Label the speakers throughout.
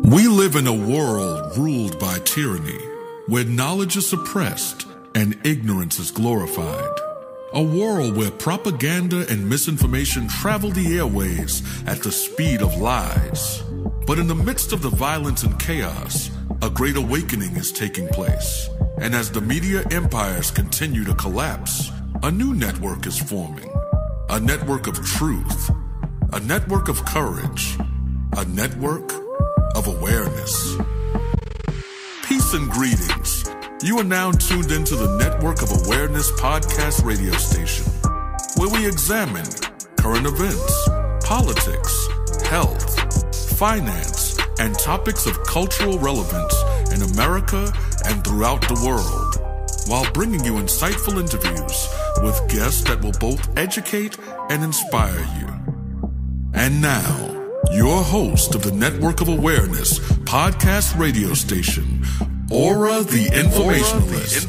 Speaker 1: We live in a world ruled by tyranny, where knowledge is suppressed and ignorance is glorified. A world where propaganda and misinformation travel the airways at the speed of lies. But in the midst of the violence and chaos, a great awakening is taking place. And as the media empires continue to collapse, a new network is forming. A network of truth, a network of courage, a network of awareness. Peace and greetings. You are now tuned into the Network of Awareness podcast radio station, where we examine current events, politics, health, finance, and topics of cultural relevance in America and throughout the world, while bringing you insightful interviews with guests that will both educate and inspire you. And now, your host of the Network of Awareness podcast radio station, ORRA the Informationalist.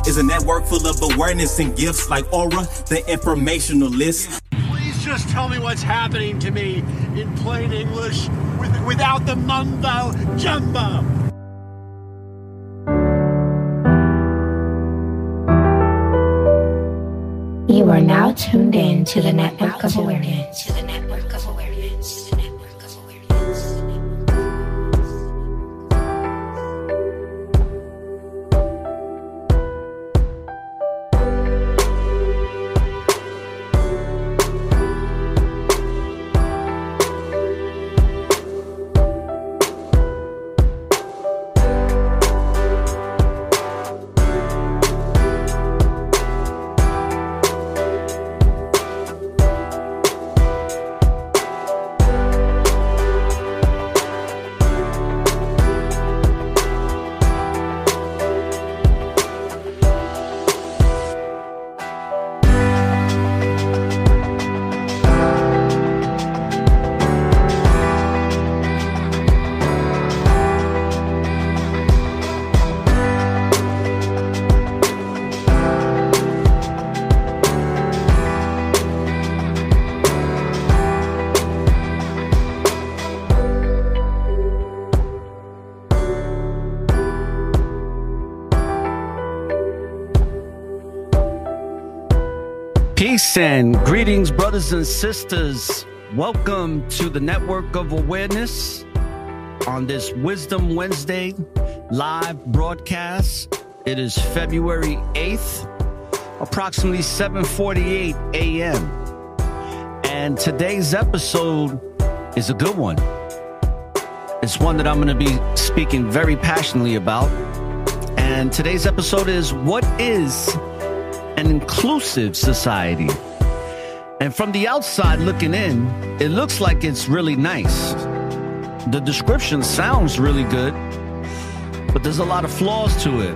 Speaker 2: Is a network full of awareness and gifts like Aura, the informationalist.
Speaker 3: Please just tell me what's happening to me in plain English without the mumbo jumbo.
Speaker 4: You are now tuned in to the Network of Awareness.
Speaker 5: Peace and greetings, brothers and sisters. Welcome to the Network of Awareness on this Wisdon Wednesday live broadcast. It is February 8th, approximately 7:48 a.m. And today's episode is a good one. It's one that I'm going to be speaking very passionately about. And today's episode is, what is an inclusive society? And from the outside looking in, it looks like it's really nice. The description sounds really good, but there's a lot of flaws to it.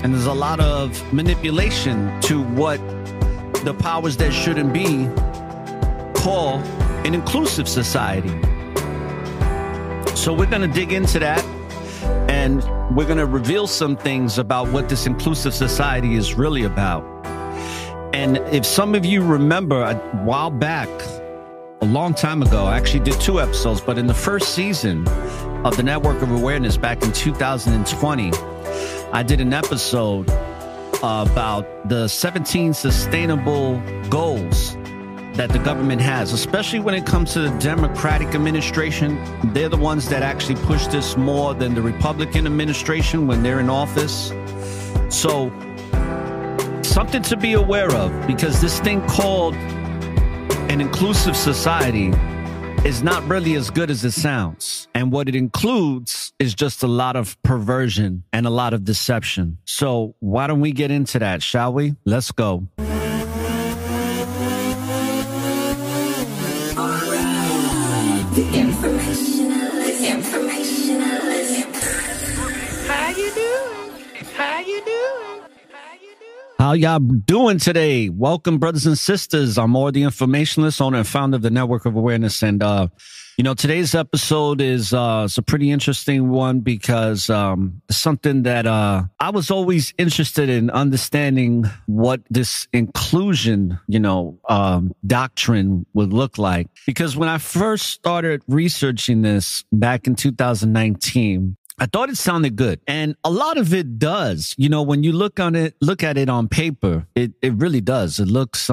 Speaker 5: And there's a lot of manipulation to what the powers that shouldn't be call an inclusive society. So we're going to dig into that, and we're going to reveal some things about what this inclusive society is really about. And if some of you remember, a while back, a long time ago, I actually did 2 episodes, but in the first season of the Network of Awareness back in 2020, I did an episode about the 17 sustainable goals that the government has, especially when it comes to the Democratic administration. They're the ones that actually push this more than the Republican administration when they're in office. So something to be aware of, because this thing called an inclusive society is not really as good as it sounds. And what it includes is just a lot of perversion and a lot of deception. So why don't we get into that, shall we? Let's go.
Speaker 4: The informationalist.
Speaker 5: How y'all doing today? Welcome, brothers and sisters. I'm Orr, the informationalist, owner and founder of the Network of Awareness. And, today's episode is it's a pretty interesting one because it's something that I was always interested in understanding what this inclusion, doctrine would look like. Because when I first started researching this back in 2019, I thought it sounded good. And a lot of it does. When you look at it on paper, it really does. It looks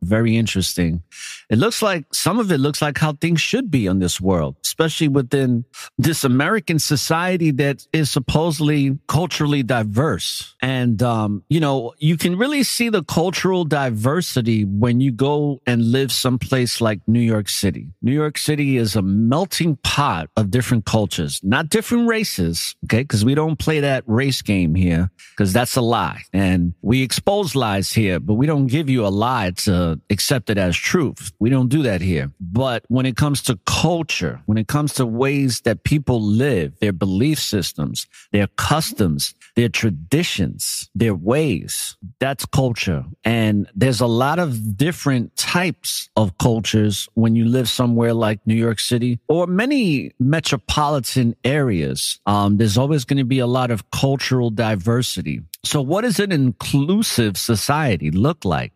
Speaker 5: very interesting. It looks like some of it looks like how things should be in this world, especially within this American society that is supposedly culturally diverse. And you can really see the cultural diversity when you go and live someplace like New York City. New York City is a melting pot of different cultures, not different races. Okay, because we don't play that race game here, because that's a lie. And we expose lies here, but we don't give you a lie to accept it as truth. We don't do that here. But when it comes to culture, when it comes to ways that people live, their belief systems, their customs, their traditions, their ways, that's culture. And there's a lot of different types of cultures when you live somewhere like New York City or many metropolitan areas. There's always going to be a lot of cultural diversity. So what does an inclusive society look like?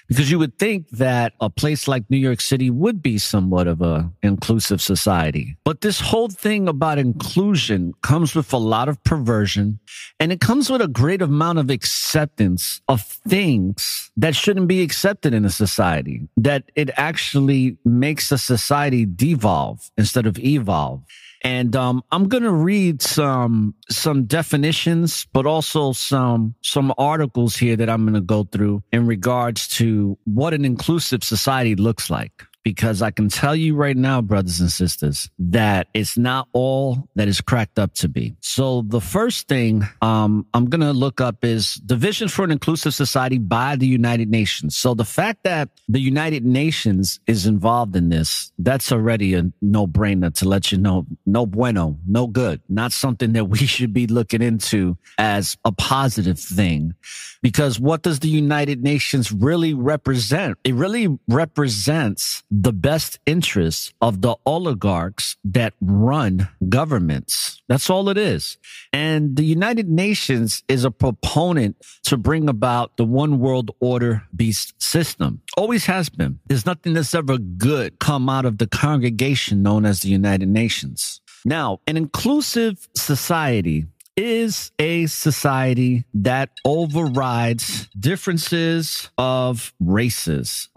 Speaker 5: Because you would think that a place like New York City would be somewhat of an inclusive society. But this whole thing about inclusion comes with a lot of perversion, and it comes with a great amount of acceptance of things that shouldn't be accepted in a society, that it actually makes a society devolve instead of evolve. And I'm going to read some definitions, but also some articles here that I'm going to go through in regards to what an inclusive society looks like. Because I can tell you right now, brothers and sisters, that it's not all that is cracked up to be. So the first thing I'm going to look up is the Vision for an Inclusive Society by the United Nations. So the fact that the United Nations is involved in this, that's already a no-brainer to let you know, no bueno, no good, not something that we should be looking into as a positive thing. Because what does the United Nations really represent? It really represents the best interests of the oligarchs that run governments. That's all it is. And the United Nations is a proponent to bring about the one world order beast system. Always has been. There's nothing that's ever good come out of the congregation known as the United Nations. Now, an inclusive society is a society that overrides differences of race,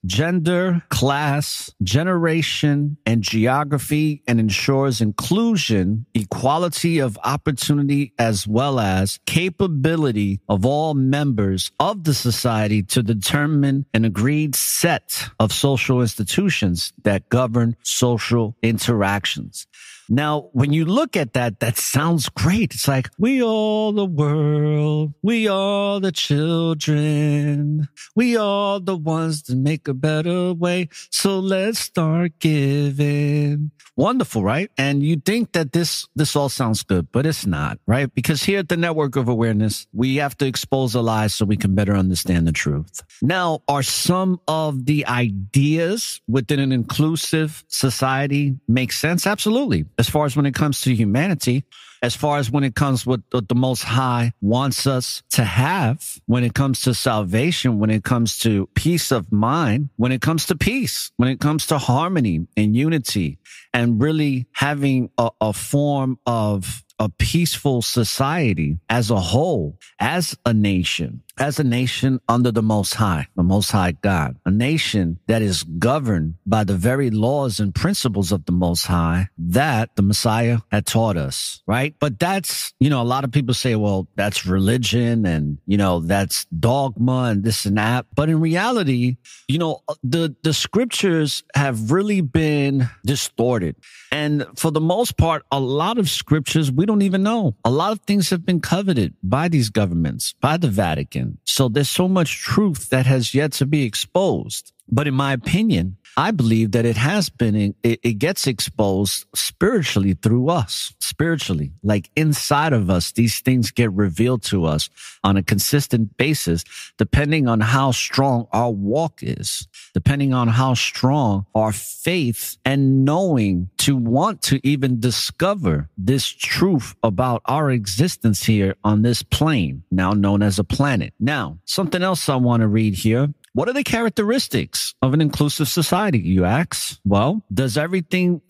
Speaker 5: gender, class, generation, and geography, and ensures inclusion, equality of opportunity, as well as capability of all members of the society to determine an agreed set of social institutions that govern social interactions. Now, when you look at that, that sounds great. It's like, we are the world. We are the children. We are the ones that make a better way. So let's start giving. Wonderful, right? And you think that this all sounds good, but it's not, right? Because here at the Network of Awareness, we have to expose the lies so we can better understand the truth. Now, are some of the ideas within an inclusive society make sense? Absolutely. As far as when it comes to humanity, as far as when it comes with what the Most High wants us to have, when it comes to salvation, when it comes to peace of mind, when it comes to peace, when it comes to harmony and unity, and really having a form of a peaceful society as a whole, as a nation under the Most High God, a nation that is governed by the very laws and principles of the Most High that the Messiah had taught us, right? But that's, a lot of people say, well, that's religion and, that's dogma and this and that. But in reality, the scriptures have really been distorted. And for the most part, a lot of scriptures we don't even know. A lot of things have been coveted by these governments, by the Vatican. So there's so much truth that has yet to be exposed. But in my opinion, I believe that it has been, it gets exposed spiritually through us, spiritually, like inside of us. These things get revealed to us on a consistent basis, depending on how strong our walk is, depending on how strong our faith and knowing to want to even discover this truth about our existence here on this plane, now known as a planet. Now, something else I want to read here. What are the characteristics of an inclusive society, you ask? Well, it does everything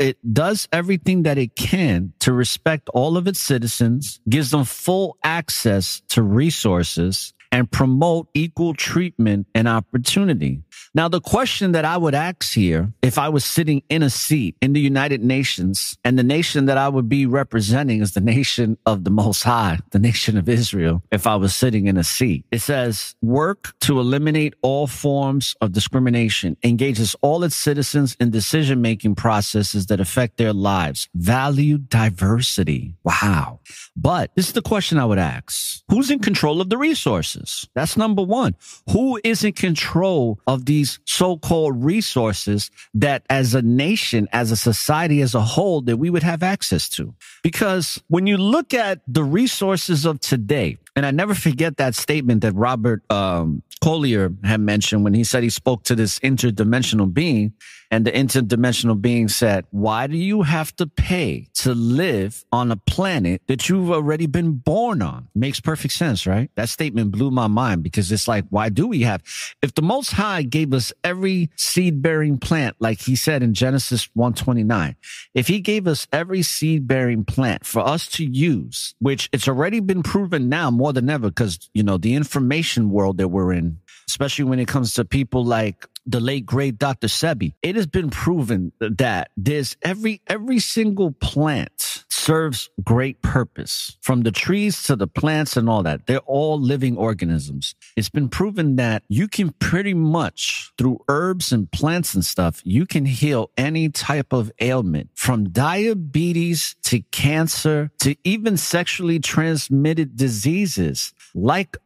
Speaker 5: that it can to respect all of its citizens, gives them full access to resources, and promote equal treatment and opportunity. Now, the question that I would ask here, if I was sitting in a seat in the United Nations, and the nation that I would be representing is the nation of the Most High, the nation of Israel, if I was sitting in a seat, it says, work to eliminate all forms of discrimination, engages all its citizens in decision-making processes that affect their lives, value diversity. Wow. But this is the question I would ask. Who's in control of the resources? That's number one. Who is in control of these so-called resources that as a nation, as a society as a whole, that we would have access to? Because when you look at the resources of today, and I never forget that statement that Robert Collier had mentioned when he said he spoke to this interdimensional being, and the interdimensional being said, why do you have to pay to live on a planet that you've already been born on? Makes perfect sense, right? That statement blew my mind, because it's like, why do we have? If the Most High gave us every seed-bearing plant, like he said in Genesis 1:29, if he gave us every seed-bearing plant for us to use, which it's already been proven now more than ever, because, you know, the information world that we're in, especially when it comes to people like the late great Dr. Sebi, it has been proven that there's every single plant serves great purpose, from the trees to the plants and all that. They're all living organisms. It's been proven that you can pretty much, through herbs and plants and stuff, you can heal any type of ailment, from diabetes to cancer to even sexually transmitted diseases like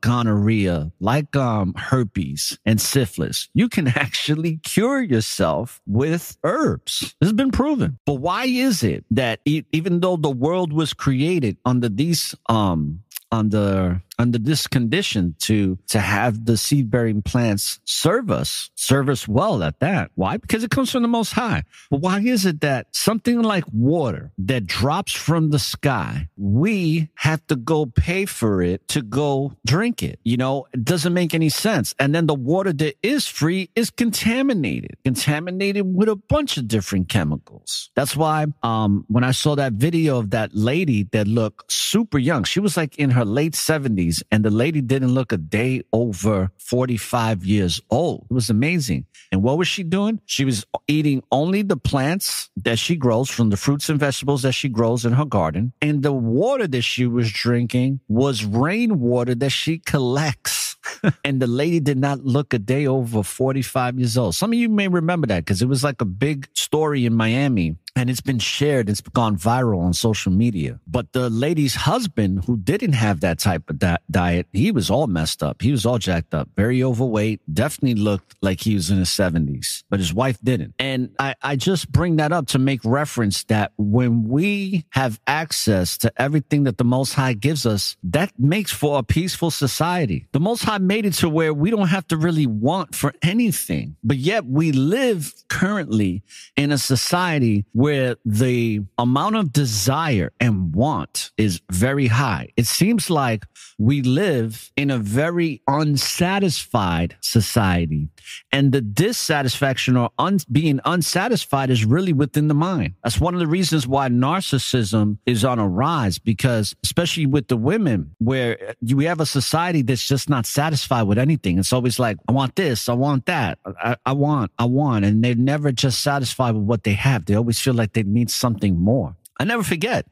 Speaker 5: gonorrhea, like herpes and syphilis. You can actually cure yourself with herbs. This has been proven. But why is it that even though the world was created under these under this condition to have the seed-bearing plants serve us well at that? Why? Because it comes from the Most High. But why is it that something like water that drops from the sky, we have to go pay for it to go drink it? You know, it doesn't make any sense. And then the water that is free is contaminated with a bunch of different chemicals. That's why when I saw that video of that lady that looked super young, she was like in her late 70s, and the lady didn't look a day over 45 years old. It was amazing. And what was she doing? She was eating only the plants that she grows from the fruits and vegetables that she grows in her garden. And the water that she was drinking was rainwater that she collects. And the lady did not look a day over 45 years old. Some of you may remember that, because it was like a big story in Miami. And it's been shared. It's gone viral on social media. But the lady's husband, who didn't have that type of diet, he was all messed up. He was all jacked up, very overweight, definitely looked like he was in his 70s. But his wife didn't. And I just bring that up to make reference that when we have access to everything that the Most High gives us, that makes for a peaceful society. The Most High made it to where we don't have to really want for anything. But yet we live currently in a society where the amount of desire and want is very high. It seems like we live in a very unsatisfied society, and the dissatisfaction or being unsatisfied is really within the mind. That's one of the reasons why narcissism is on a rise, because especially with the women, where we have a society that's just not satisfied with anything. It's always like, I want this, I want that, I want, and they're never just satisfied with what they have. They always feel like they need something more. I never forget.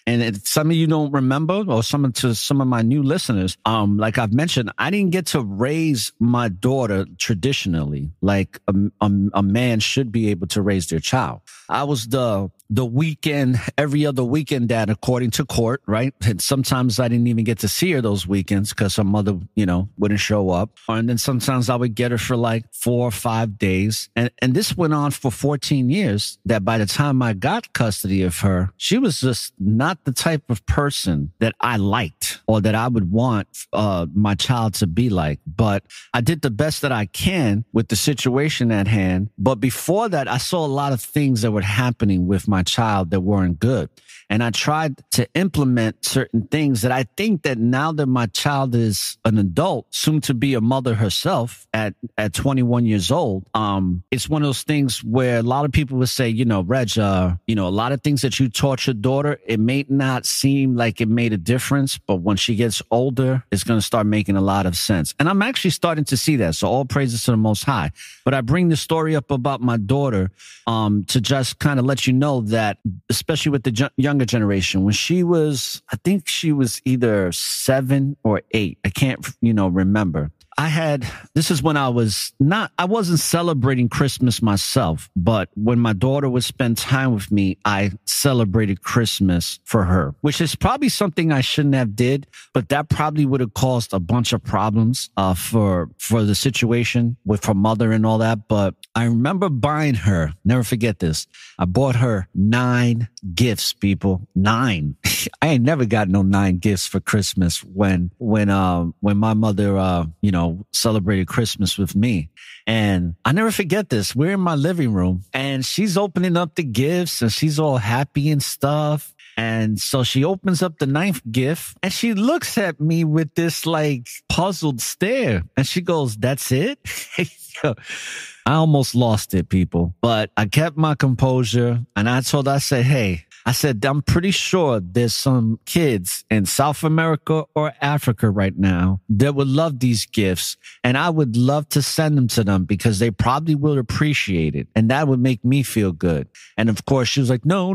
Speaker 5: And some of you don't remember, or some of my new listeners, like I've mentioned, I didn't get to raise my daughter traditionally, like a man should be able to raise their child. I was the weekend, every other weekend dad, according to court, right? And sometimes I didn't even get to see her those weekends because her mother, wouldn't show up. And then sometimes I would get her for like 4 or 5 days. And this went on for 14 years, that by the time I got custody of her, she was just not the type of person that I liked or that I would want my child to be like. But I did the best that I can with the situation at hand. But before that, I saw a lot of things that were happening with my child that weren't good. And I tried to implement certain things that I think that now that my child is an adult, soon to be a mother herself at 21 years old, it's one of those things where a lot of people would say, Reg, a lot of things that you taught your daughter, it may not seem like it made a difference, but when she gets older, it's going to start making a lot of sense. And I'm actually starting to see that. So all praises to the Most High. But I bring the story up about my daughter to just kind of let you know that, especially with the younger generation, when I think she was either 7 or 8. I can't, remember. This is when I wasn't celebrating Christmas myself, but when my daughter would spend time with me, I celebrated Christmas for her, which is probably something I shouldn't have did, but that probably would have caused a bunch of problems, for the situation with her mother and all that. But I remember buying her, never forget this. I bought her 9 gifts, people. 9. I ain't never got no 9 gifts for Christmas when my mother, celebrated Christmas with me. And I never forget this. We're in my living room and she's opening up the gifts and she's all happy and stuff. And so she opens up the 9th gift and she looks at me with this like puzzled stare. And she goes, "That's it?" I almost lost it, people, but I kept my composure and I said, "Hey," I said, "I'm pretty sure there's some kids in South America or Africa right now that would love these gifts. And I would love to send them to them because they probably will appreciate it. And that would make me feel good." And of course, she was like, no,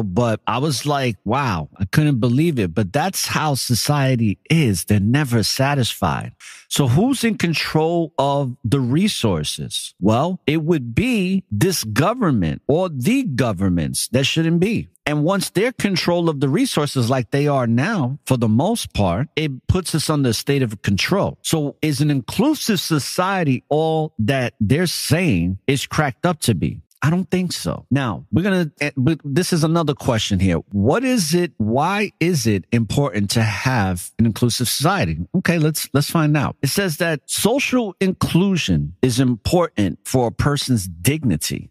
Speaker 5: but I was like, wow, I couldn't believe it. But that's how society is. They're never satisfied. So who's in control of the resources? Well, it would be this government or the governments that shouldn't be. And once they're control of the resources like they are now, for the most part, it puts us under a state of control. So is an inclusive society all that they're saying is cracked up to be? I don't think so. Now, this is another question here. Why is it important to have an inclusive society? Okay, let's find out. It says that social inclusion is important for a person's dignity.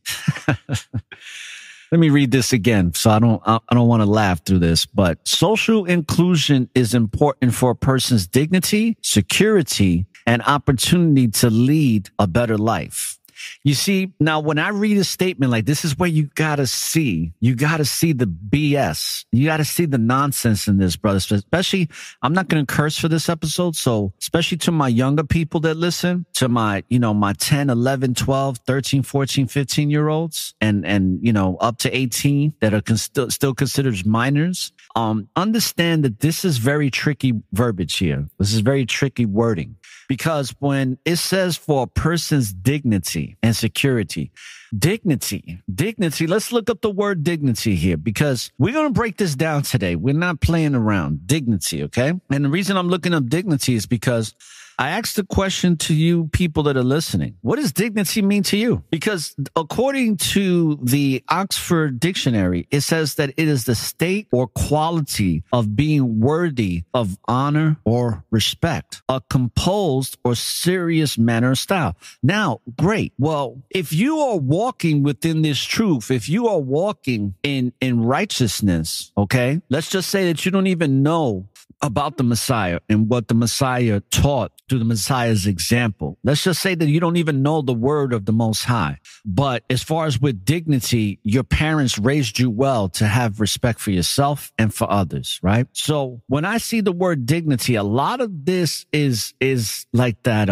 Speaker 5: Let me read this again. So I don't want to laugh through this, but social inclusion is important for a person's dignity, security, and opportunity to lead a better life. You see, now when I read a statement like this is where you gotta see the BS. You gotta see the nonsense in this, brother. Especially, I'm not going to curse for this episode. So especially to my younger people that listen, to my 10, 11, 12, 13, 14, 15 year olds and up to 18 that are still considered minors. Understand that this is very tricky verbiage here. This is very tricky wording. Because when it says for a person's dignity and security, dignity, let's look up the word dignity here because we're going to break this down today. We're not playing around. Dignity, okay? And the reason I'm looking up dignity is because I asked the question to you people that are listening. What does dignity mean to you? Because according to the Oxford Dictionary, it says that it is the state or quality of being worthy of honor or respect, a composed or serious manner or style. Now, great. Well, if you are walking within this truth, if you are walking in righteousness, okay, let's just say that you don't even know about the Messiah and what the Messiah taught through the Messiah's example. Let's just say that you don't even know the word of the Most High. But as far as with dignity, your parents raised you well to have respect for yourself and for others, right? So when I see the word dignity, a lot of this is like that,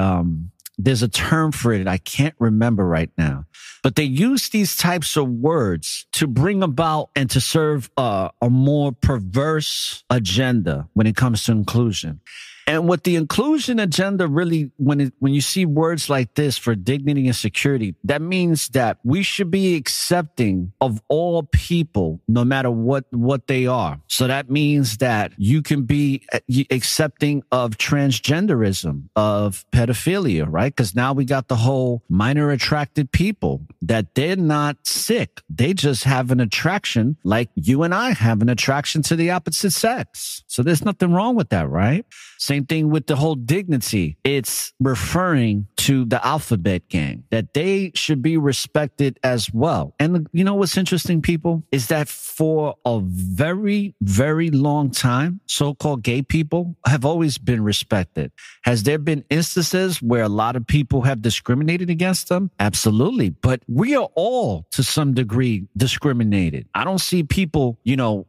Speaker 5: There's a term for it. I can't remember right now. But they use these types of words to bring about and to serve a more perverse agenda when it comes to inclusion. And what the inclusion agenda really, when you see words like this for dignity and security, that means that we should be accepting of all people, no matter what they are. So that means that you can be accepting of transgenderism, of pedophilia, right? Because now we got the whole minor attracted people that they're not sick. They just have an attraction like you and I have an attraction to the opposite sex. So there's nothing wrong with that, right? Same thing with the whole dignity. It's referring to the alphabet gang, that they should be respected as well. And you know what's interesting, people, is that for a very, very long time, so-called gay people have always been respected. Has there been instances where a lot of people have discriminated against them? Absolutely. But we are all, to some degree, discriminated. I don't see people,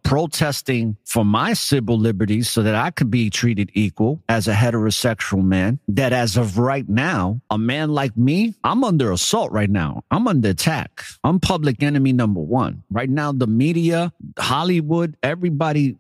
Speaker 5: protesting for my civil liberties so that I could be treated equal as a heterosexual man, that as of right now, a man like me, I'm under assault right now. I'm under attack. I'm public enemy number one. Right now, the media, Hollywood, everybody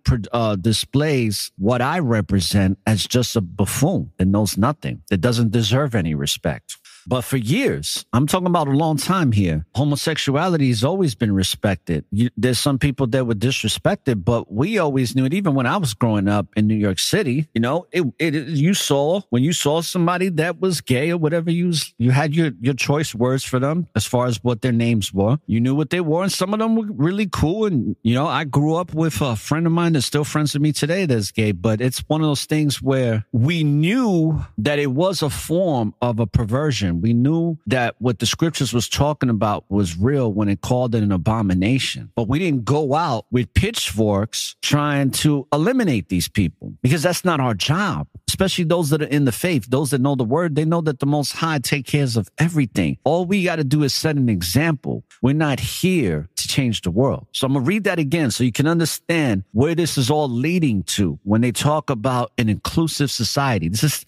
Speaker 5: displays what I represent as just a buffoon that knows nothing, that doesn't deserve any respect. But for years, I'm talking about a long time here, homosexuality has always been respected. There's some people that were disrespected, but we always knew it. Even when I was growing up in New York City, when you saw somebody that was gay or whatever, you had your choice words for them as far as what their names were. You knew what they were, and some of them were really cool. And, I grew up with a friend of mine that's still friends with me today that's gay, but it's one of those things where we knew that it was a form of a perversion. We knew that what the scriptures was talking about was real when it called it an abomination. But we didn't go out with pitchforks trying to eliminate these people, because that's not our job. Especially those that are in the faith, those that know the word, they know that the Most High take care of everything. All we got to do is set an example. We're not here to change the world. So I'm going to read that again so you can understand where this is all leading to when they talk about an inclusive society. This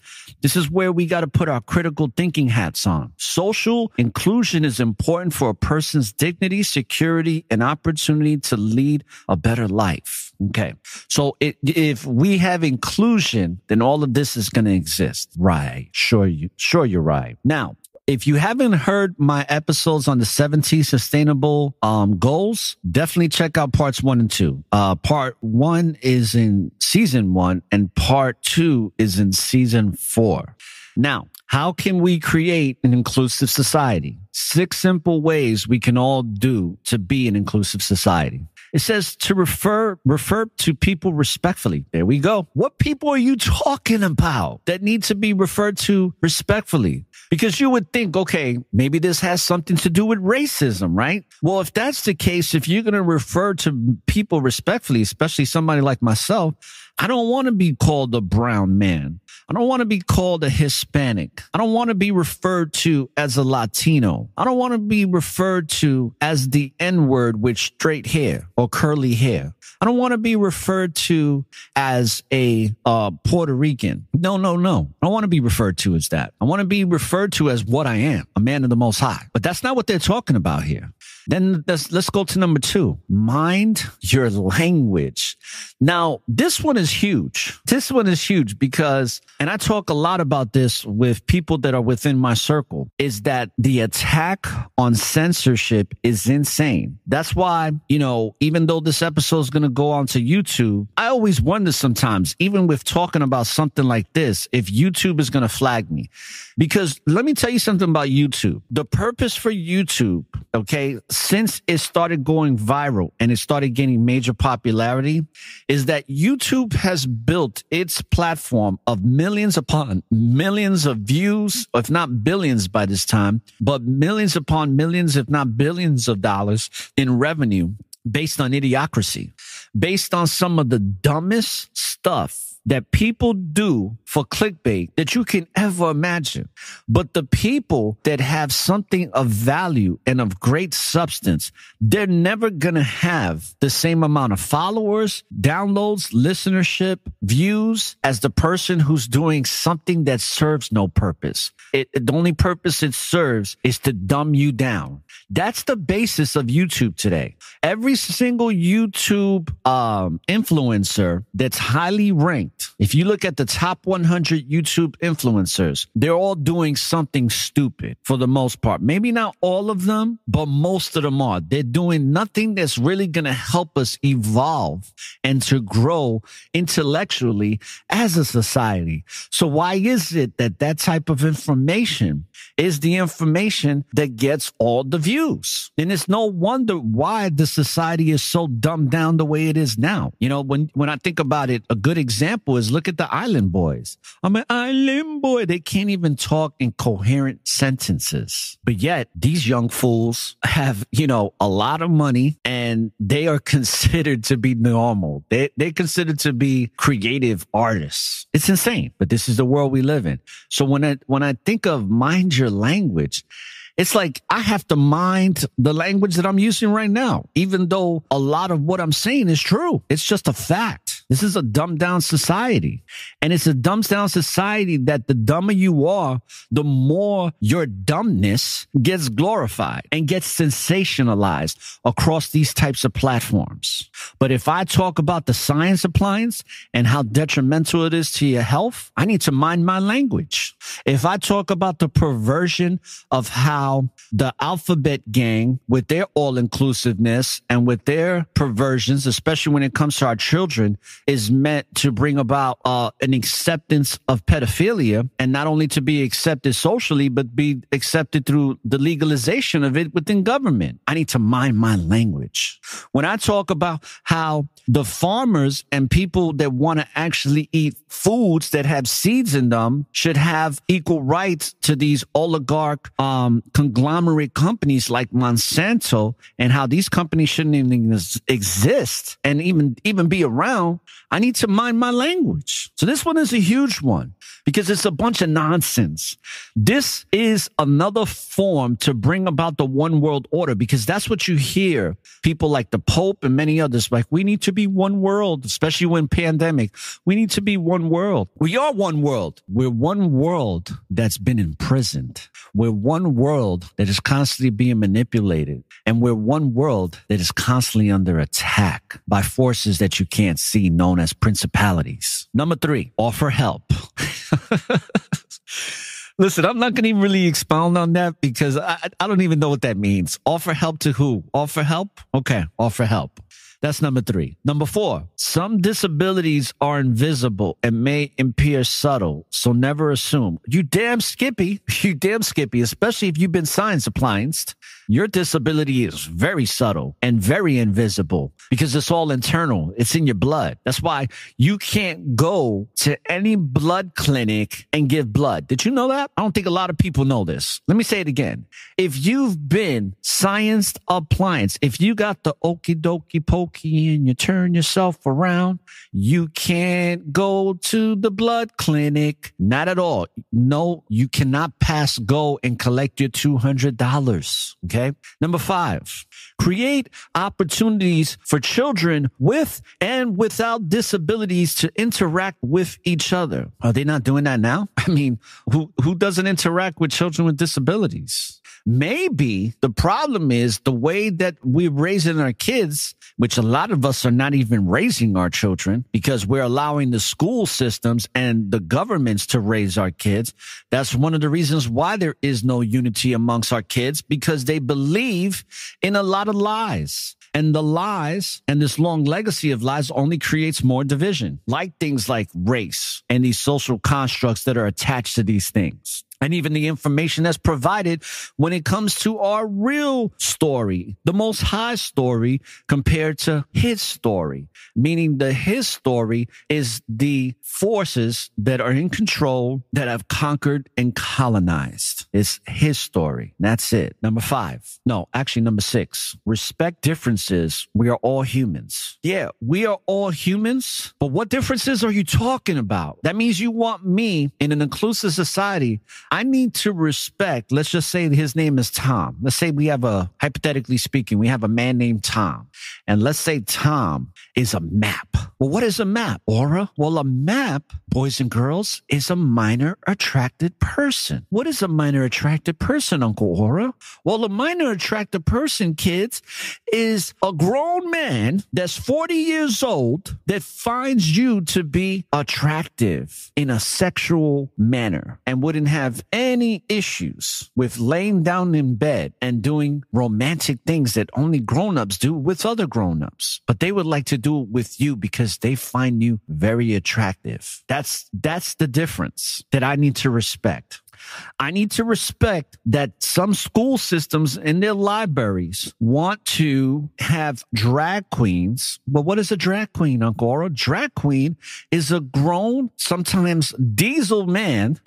Speaker 5: is where we got to put our critical thinking hats on. Social inclusion is important for a person's dignity, security, and opportunity to lead a better life. Okay. So if we have inclusion, then all of this is going to exist. Right. Sure, you're right. Now, if you haven't heard my episodes on the 17 sustainable goals, definitely check out parts 1 and 2. Part 1 is in season 1 and part 2 is in season 4. Now, how can we create an inclusive society? 6 simple ways we can all do to be an inclusive society. It says to refer to people respectfully. There we go. What people are you talking about that need to be referred to respectfully? Because you would think, okay, maybe this has something to do with racism, right? Well, if that's the case, if you're going to refer to people respectfully, especially somebody like myself, I don't want to be called a brown man. I don't want to be called a Hispanic. I don't want to be referred to as a Latino. I don't want to be referred to as the N-word with straight hair or curly hair. I don't want to be referred to as a Puerto Rican. No. I don't want to be referred to as that. I want to be referred to as what I am, a man of the Most High. But that's not what they're talking about here. Then let's go to number 2. Mind your language. Now, this one is huge. This one is huge because, and I talk a lot about this with people that are within my circle, is that the attack on censorship is insane. That's why, even though this episode is going to go onto YouTube, I always wonder sometimes, even with talking about something like this, if YouTube is going to flag me. Because let me tell you something about YouTube. The purpose for YouTube, okay, since it started going viral and it started gaining major popularity, is that YouTube has built its platform of millions upon millions of views, if not billions by this time, but millions upon millions, if not billions of dollars in revenue based on idiocracy, based on some of the dumbest stuff that people do for clickbait that you can ever imagine. But the people that have something of value and of great substance, they're never going to have the same amount of followers, downloads, listenership, views as the person who's doing something that serves no purpose. The only purpose it serves is to dumb you down. That's the basis of YouTube today. Every single YouTube influencer that's highly ranked, if you look at the top 100 YouTube influencers, they're all doing something stupid for the most part. Maybe not all of them, but most of them are. They're doing nothing that's really going to help us evolve and to grow intellectually as a society. So why is it that that type of information is the information that gets all the views? And it's no wonder why the society is so dumbed down the way it is now. You know, when I think about it, a good example is look at the Island Boys. I'm an island boy. They can't even talk in coherent sentences. But yet these young fools have, you know, a lot of money and they are considered to be normal. They're considered to be creative artists. It's insane, but this is the world we live in. So when I think of mind your language, it's like I have to mind the language that I'm using right now, even though a lot of what I'm saying is true. It's just a fact. This is a dumbed down society. And it's a dumbed down society that the dumber you are, the more your dumbness gets glorified and gets sensationalized across these types of platforms. But if I talk about the science appliance and how detrimental it is to your health, I need to mind my language. If I talk about the perversion of how the alphabet gang with their all-inclusiveness and with their perversions, especially when it comes to our children, is meant to bring about an acceptance of pedophilia, and not only to be accepted socially, but be accepted through the legalization of it within government. I need to mind my language. When I talk about how the farmers and people that want to actually eat foods that have seeds in them should have equal rights to these oligarch conglomerate companies like Monsanto, and how these companies shouldn't even exist and even be around, I need to mind my language. So this one is a huge one because it's a bunch of nonsense. This is another form to bring about the one world order, because that's what you hear people like the Pope and many others like, we need to be one world, especially when pandemic. We need to be one world. We are one world. We're one world that's been imprisoned. We're one world that is constantly being manipulated. And we're one world that is constantly under attack by forces that you can't see, known as principalities. Number 3, offer help. Listen, I'm not going to even really expound on that because I don't even know what that means. Offer help to who? Offer help? Okay, offer help. That's number 3. Number 4, some disabilities are invisible and may appear subtle, so never assume. You damn skippy, especially if you've been science appliced. Your disability is very subtle and very invisible because it's all internal. It's in your blood. That's why you can't go to any blood clinic and give blood. Did you know that? I don't think a lot of people know this. Let me say it again. If you've been science appliance, if you got the okie dokie pokey and you turn yourself around, you can't go to the blood clinic. Not at all. No, you cannot pass go and collect your $200. Okay. Number 5, create opportunities for children with and without disabilities to interact with each other. Are they not doing that now? I mean, who doesn't interact with children with disabilities? Maybe the problem is the way that we're raising our kids, which a lot of us are not even raising our children because we're allowing the school systems and the governments to raise our kids. That's one of the reasons why there is no unity amongst our kids, because they believe in a lot of lies. And the lies and this long legacy of lies only creates more division, like things like race and these social constructs that are attached to these things. and even the information that's provided when it comes to our real story, the Most High story compared to his story, meaning his story is the forces that are in control that have conquered and colonized. It's his story. That's it. Number 6, respect differences. We are all humans. Yeah, we are all humans, but what differences are you talking about? That means you want me in an inclusive society. I need to respect, let's just say his name is Tom. Let's say we have hypothetically speaking, we have a man named Tom. And let's say Tom is a map. Well, what is a map, Aura? Well, a map, boys and girls, is a minor attracted person. What is a minor attracted person, Uncle Aura? Well, a minor attracted person, kids, is a grown man that's 40 years old that finds you to be attractive in a sexual manner and wouldn't have any issues with laying down in bed and doing romantic things that only grown-ups do with other grown-ups. But they would like to do it with you because they find you very attractive. That's the difference that I need to respect. I need to respect that some school systems in their libraries want to have drag queens. But what is a drag queen, Uncle Aura? Drag queen is a grown, sometimes diesel man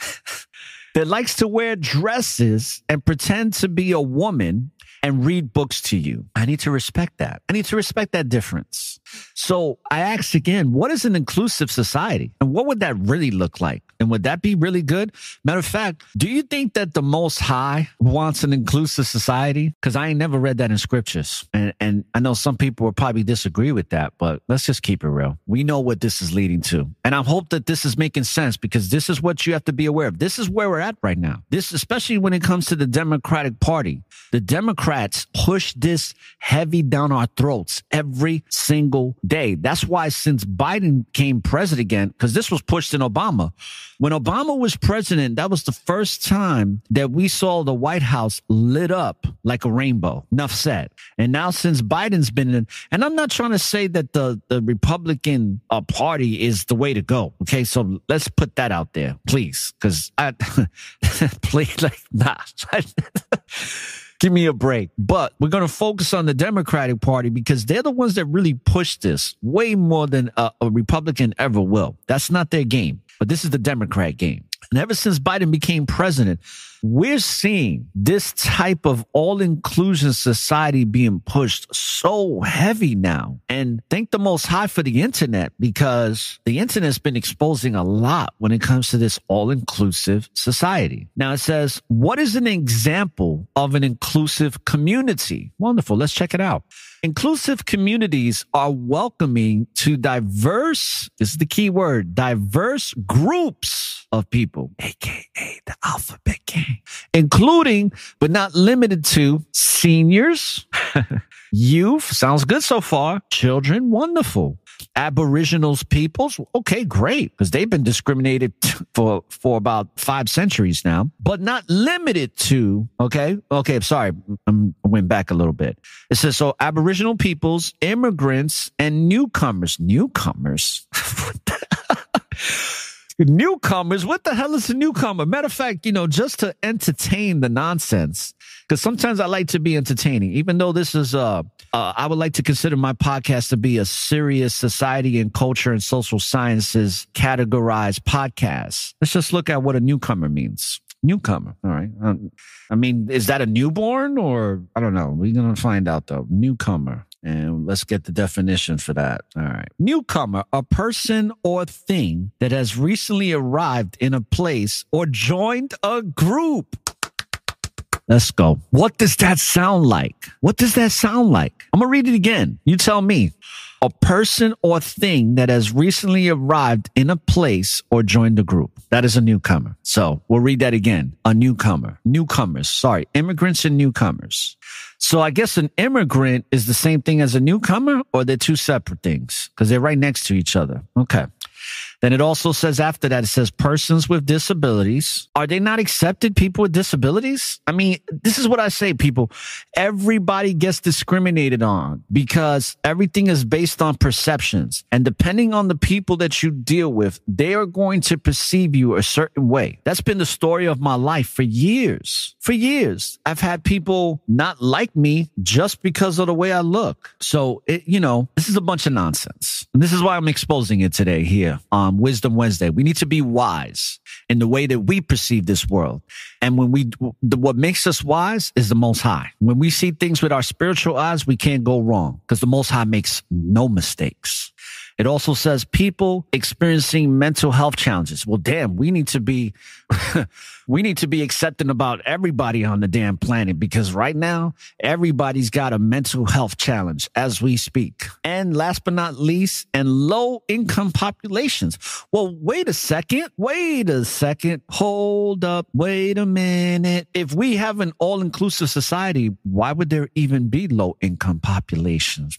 Speaker 5: that likes to wear dresses and pretend to be a woman and read books to you. I need to respect that. I need to respect that difference. So I ask again, what is an inclusive society? And what would that really look like? And would that be really good? Matter of fact, do you think that the Most High wants an inclusive society? Because I ain't never read that in scriptures. And I know some people will probably disagree with that, but let's just keep it real. We know what this is leading to. And I hope that this is making sense, because this is what you have to be aware of. This is where we're at right now. This, especially when it comes to the Democratic Party. The Democrats push this heavy down our throats every single day. That's why since Biden became president again, because this was pushed in Obama. When Obama was president, that was the first time that we saw the White House lit up like a rainbow. Enough said. And now since Biden's been in, and I'm not trying to say that the Republican Party is the way to go. Okay, so let's put that out there, please, because please, like, nah. Give me a break. But we're going to focus on the Democratic Party because they're the ones that really push this way more than a Republican ever will. That's not their game, but this is the Democrat game. And ever since Biden became president, we're seeing this type of all-inclusion society being pushed so heavy now. And thank the Most High for the internet, because the internet's been exposing a lot when it comes to this all-inclusive society. Now it says, what is an example of an inclusive community? Wonderful. Let's check it out. Inclusive communities are welcoming to diverse, this is the key word, diverse groups of people, aka the alphabet gang, including but not limited to seniors, youth, sounds good so far, children, wonderful, Aboriginals peoples, okay, great, because they've been discriminated for about 5 centuries now, but not limited to, okay, sorry, I went back a little bit. It says, so Aboriginal peoples, immigrants, and newcomers. Newcomers, what the hell is a newcomer? Matter of fact, just to entertain the nonsense, because sometimes I like to be entertaining, even though this is, I would like to consider my podcast to be a serious society and culture and social sciences categorized podcast. Let's just look at what a newcomer means. Newcomer. All right. I mean, is that a newborn or I don't know. We're going to find out though. Newcomer. And let's get the definition for that. All right. Newcomer, a person or thing that has recently arrived in a place or joined a group. Let's go. What does that sound like? What does that sound like? I'm going to read it again. You tell me. A person or thing that has recently arrived in a place or joined a group. That is a newcomer. So we'll read that again. A newcomer. Immigrants and newcomers. So I guess an immigrant is the same thing as a newcomer, or they're two separate things because they're right next to each other. Okay. Then it also says after that, it says persons with disabilities. Are they not accepted, people with disabilities? I mean, this is what I say, people. Everybody gets discriminated on because everything is based on perceptions. And depending on the people that you deal with, they are going to perceive you a certain way. That's been the story of my life for years. For years, I've had people not like me just because of the way I look. So, this is a bunch of nonsense. And this is why I'm exposing it today here on Wisdom Wednesday. We need to be wise in the way that we perceive this world. And what makes us wise is the Most High. When we see things with our spiritual eyes, we can't go wrong because the Most High makes no mistakes. It also says people experiencing mental health challenges. Well, damn, we need to be accepting about everybody on the damn planet because right now, everybody's got a mental health challenge as we speak. And last but not least, and low income populations. Well, wait a second. Hold up. Wait a minute. If we have an all-inclusive society, why would there even be low income populations?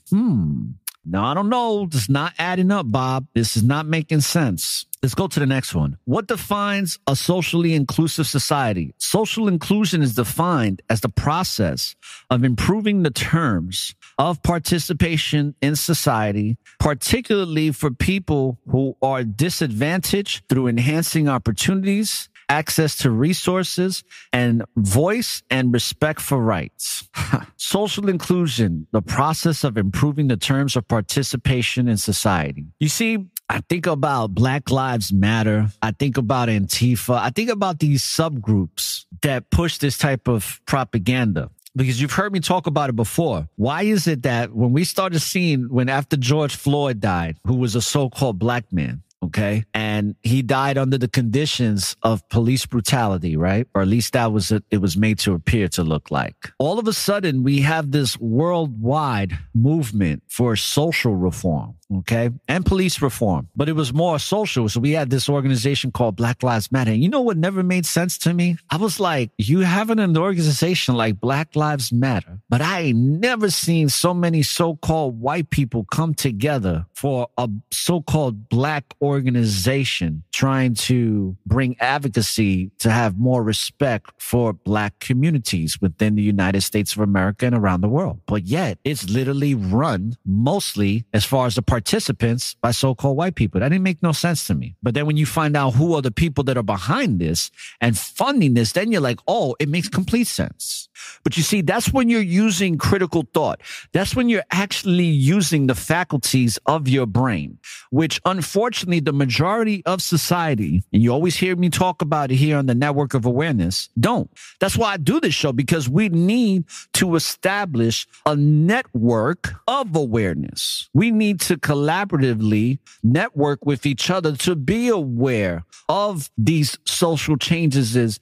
Speaker 5: No, I don't know. It's not adding up, Bob. This is not making sense. Let's go to the next one. What defines a socially inclusive society? Social inclusion is defined as the process of improving the terms of participation in society, particularly for people who are disadvantaged through enhancing opportunities, access to resources, and voice and respect for rights. Social inclusion, the process of improving the terms of participation in society. You see, I think about Black Lives Matter. I think about Antifa. I think about these subgroups that push this type of propaganda. Because you've heard me talk about it before. Why is it that when we started seeing, after George Floyd died, who was a so-called black man, okay, and he died under the conditions of police brutality, right? Or at least that was it was made to appear to look like. All of a sudden, we have this worldwide movement for social reform, okay, and police reform. But it was more social. So we had this organization called Black Lives Matter. And you know what never made sense to me? I was like, you having an organization like Black Lives Matter, but I ain't never seen so many so-called white people come together for a so-called black organization trying to bring advocacy to have more respect for black communities within the United States of America and around the world. But yet it's literally run mostly as far as the participants by so-called white people. That didn't make no sense to me. But then when you find out who are the people that are behind this and funding this, then you're like, oh, it makes complete sense. But you see, that's when you're using critical thought. That's when you're actually using the faculties of your brain, which unfortunately the majority of society, and you always hear me talk about it here on the Network of Awareness, don't. That's why I do this show, because we need to establish a network of awareness. We need to collaboratively network with each other to be aware of these social changes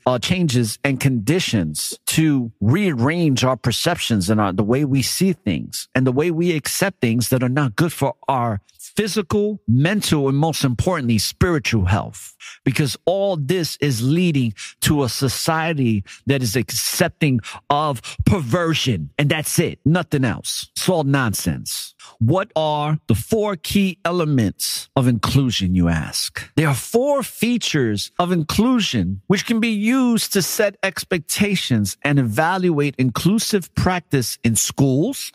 Speaker 5: and conditions to rearrange our perceptions and the way we see things and the way we accept things that are not good for our physical, mental, and most importantly, spiritual health. Because all this is leading to a society that is accepting of perversion. And that's it. Nothing else. It's all nonsense. What are the 4 key elements of inclusion, you ask? There are 4 features of inclusion which can be used to set expectations and evaluate inclusive practice in schools.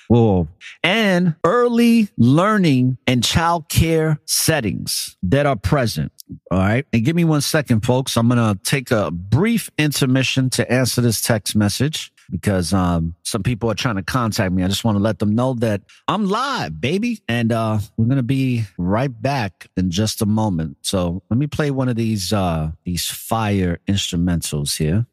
Speaker 5: Whoa. And early learning and child care settings that are present. All right. And give me 1 second, folks. I'm going to take a brief intermission to answer this text message because some people are trying to contact me. I just want to let them know that I'm live, baby. And we're going to be right back in just a moment. So let me play one of these fire instrumentals here.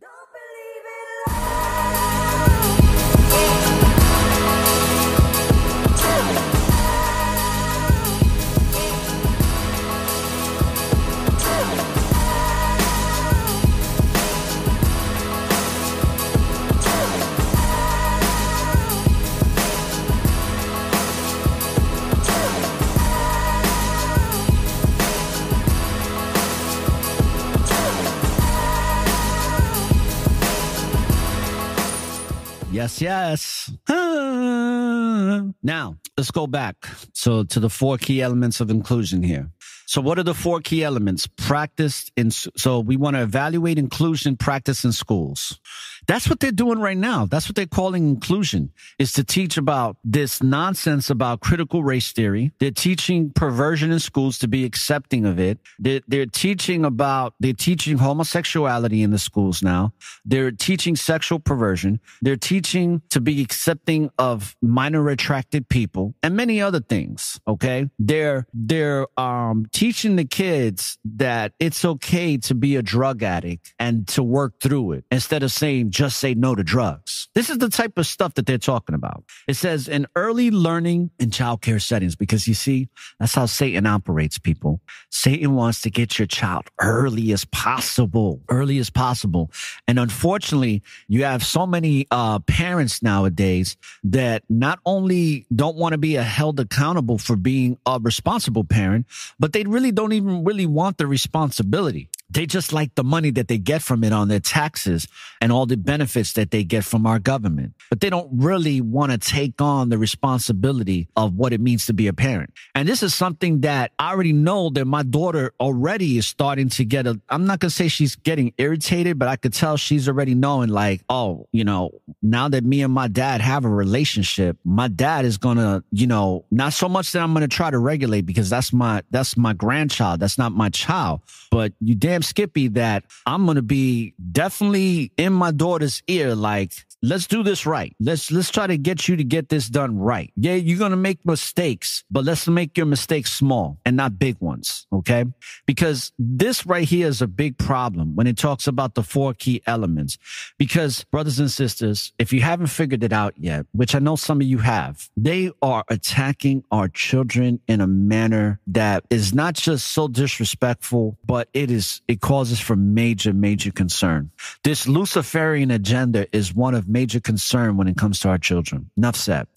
Speaker 5: Yes. Now, let's go back. So to the 4 key elements of inclusion here. So what are the 4 key elements practiced in? So we want to evaluate inclusion practice in schools. That's what they're doing right now. That's what they're calling inclusion, is to teach about this nonsense about critical race theory. They're teaching perversion in schools to be accepting of it. They're teaching homosexuality in the schools now. They're teaching sexual perversion. They're teaching to be accepting of minor attracted people and many other things. Okay. They're teaching the kids that it's okay to be a drug addict and to work through it instead of saying just say no to drugs. This is the type of stuff that they're talking about. It says in early learning in childcare settings, because you see, that's how Satan operates, people. Satan wants to get your child early as possible. And unfortunately, you have so many parents nowadays that not only don't want to be held accountable for being a responsible parent, but they really don't even really want the responsibility. They just like the money that they get from it on their taxes and all the benefits that they get from our government. But they don't really want to take on the responsibility of what it means to be a parent. And this is something that I already know that my daughter already is starting to get I'm not going to say she's getting irritated, but I could tell she's already knowing like, oh, now that me and my dad have a relationship, my dad is going to, not so much that I'm going to try to regulate because that's my grandchild. That's not my child. But you damn Skippy that I'm going to be definitely in my daughter's ear like, let's do this right. Let's try to get you to get this done right. Yeah, you're going to make mistakes, but let's make your mistakes small and not big ones, okay? Because this right here is a big problem when it talks about the 4 key elements. Because, brothers and sisters, if you haven't figured it out yet, which I know some of you have, they are attacking our children in a manner that is not just so disrespectful, but it causes for major, major concern. This Luciferian agenda is one of major concern when it comes to our children. Enough said.